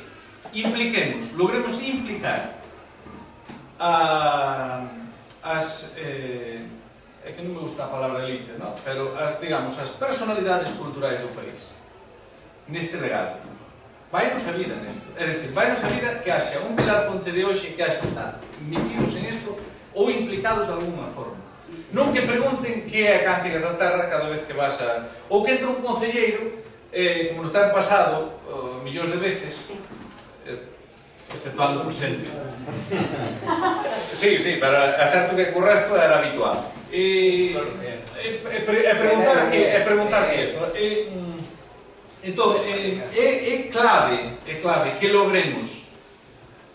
impliquemos, logremos implicar as é que non me gusta a palabra elite, ¿no? Pero digamos, as personalidades culturais do país neste legado. Vainos a vida nesto, é dicir, vainos a vida que haxa un Pilar Ponte de hoxe que haxa metidos en isto ou implicados de alguna forma. Non que pregunten que é a Cántigas da Terra cada vez que vas a... ou que entra un concelleiro, como está en pasado, millóns de veces, exceptuando por xente. Sí, pero é certo que co resto era habitual. E preguntar que isto. Entón, é clave que logremos.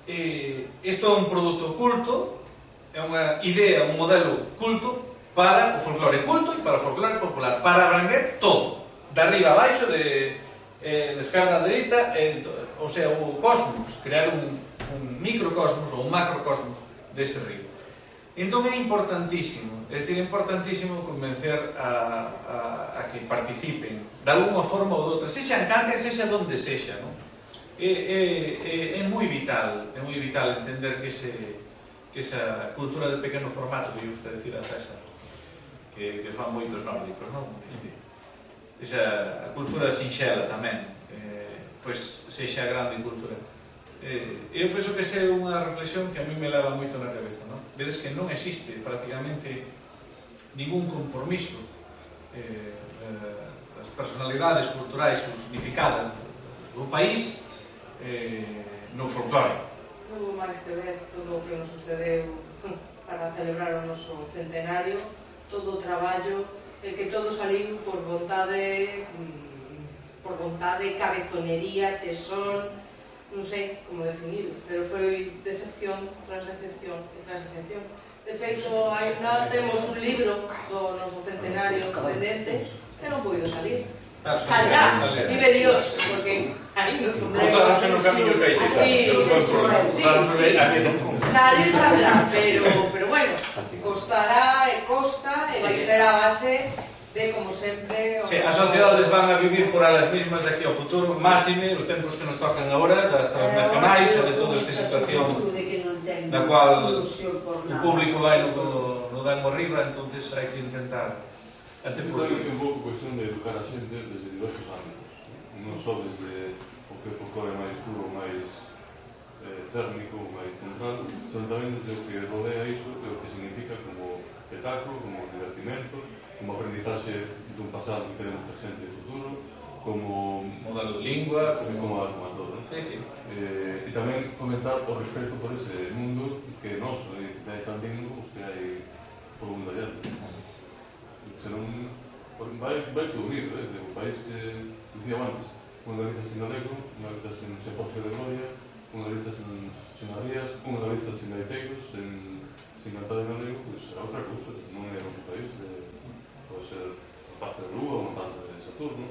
Isto é un produto culto, é unha idea, un modelo culto para o folclore culto e para o folclore popular, para abranguer todo, de arriba a baixo, de esquerda a dereita, o sea, o cosmos, crear un microcosmos ou un macrocosmos dese río. Entón é importantísimo, convencer a que participen de alguna forma ou doutra, sexa en Cantigas, sexa donde sexa, non? É moi vital entender que esa cultura de pequeno formato, que usted decir a César, que fan moitos nórdicos, non? Esa cultura sinxela tamén, pois sexa a grande cultura. Eu penso que esa é unha reflexión que a mí me leva moito na cabeza, non? Vedes que non existe prácticamente ningún compromiso das personalidades culturais ou significadas do país no folclore. Non hubo máis que ver todo o que nos sucedeu para celebrar o noso centenario, todo o traballo, que todo saliu por vontade, cabezonería, tesón, non sei como definirlo, pero foi decepción tras decepción tras decepción. De feito, ainda temos un libro do noso centenario pendente que non poido salir. Saldrá, vive Dios, porque aí non Botaronse nos camiños gaitos. Saldrá, pero bueno, costará e costa, e vai ser a base de, como sempre... As sociedades van a vivir por elas mismas de aquí ao futuro, máxime os tempos que nos tocan agora, das transnacionais e de toda esta situación na cual o público vai no dan arriba, entonces hai que intentar antepoñer. É un pouco cuestión de educar a xente desde diversos ámbitos, non só desde o que o folclore máis puro, máis térmico, máis central, senón tamén desde o que rodea iso, o que significa como espectáculo, como divertimento, como aprendizaxe dun pasado que queremos presente e futuro, como modelo de lingua, como todo, non? Sí. E tamén fomentar o respeto por ese mundo que é noso, e é tan digno como que hai por mundo allá. Senón, vai todo unido, o país que dicía antes, unha Galiza sin galego, unha Galiza sin Seporcio de Gloria, unha Galiza sin Arías, unha Galiza sin gaiteiros, sin cantar en galego, pois é outra cousa, non é o noso país, pode ser a parte de Lúa, ou a parte de Saturno,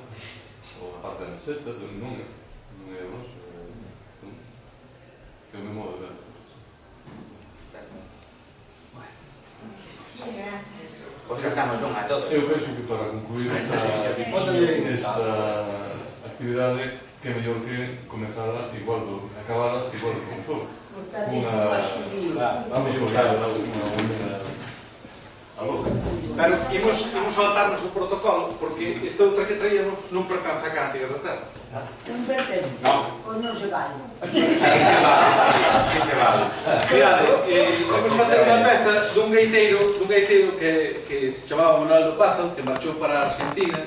ou a parte de Meseta, non é o noso, que é o meu modo de ver as cousas. Pois cantamos unha a todos. Eu penso que para concluir esta actividade, que é mellor que comezara igual do acabada igual do comezou. Pero imos saltarnos o protocolo, porque esta outra que traíamos non pertence a Cantigas da Terra. Non pertence? Pois non se vale. Sí que vale. Mirade, vamos facer unha peza dun gaiteiro que se chamaba Manuel do Pazo, que marchou para a Argentina.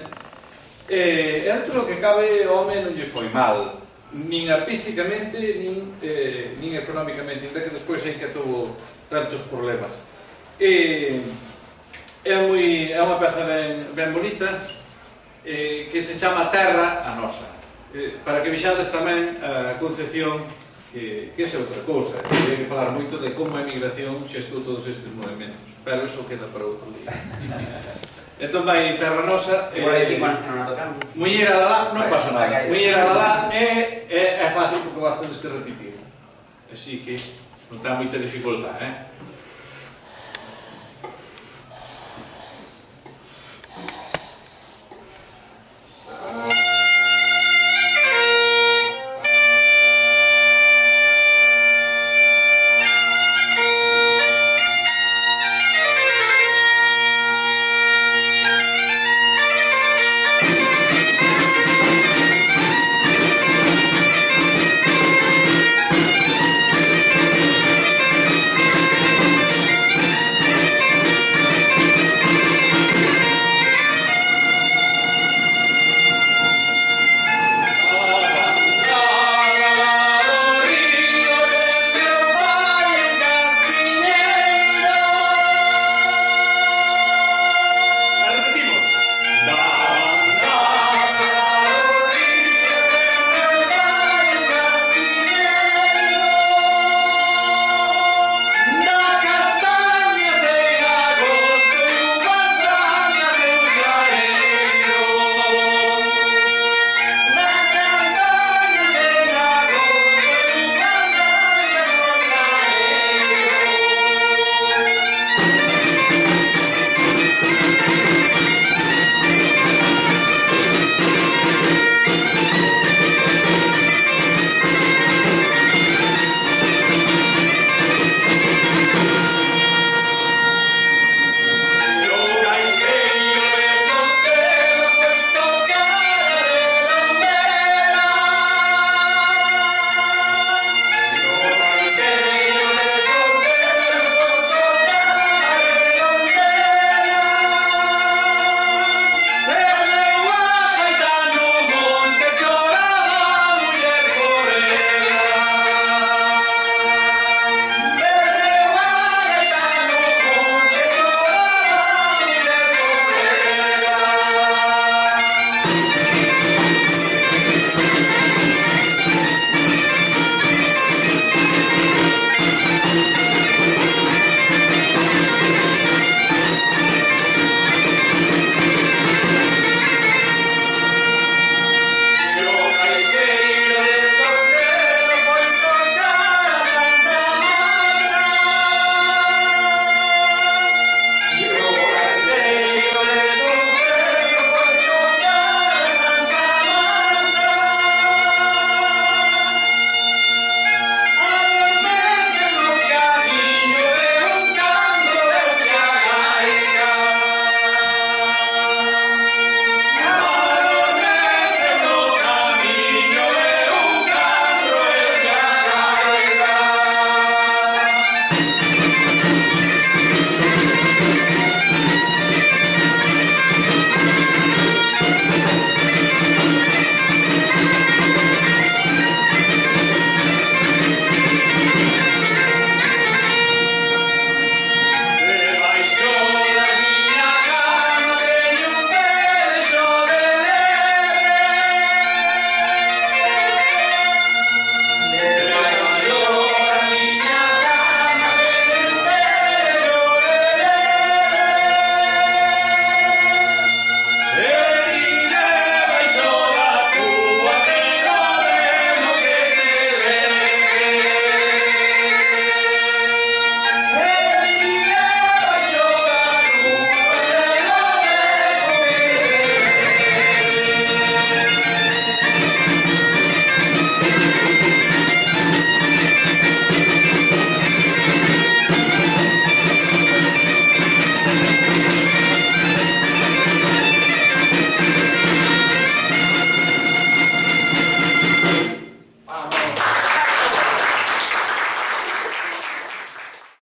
Dentro que cabe, o home non lle foi mal, nin artísticamente, nin económicamente, ainda que despois hai que tuvo certos problemas. É unha peza ben bonita, que se chama Terra a Nosa, para que vexades tamén a concepción que é outra cousa, que hai que falar moito de como a emigración xestou todos estes movimentos, pero iso queda para outro día. Entón vai Terra Nosa, Muller Alalá, non pasa nada, Muller Alalá é fácil porque bastantes que repetir, así que non ten moita dificultade,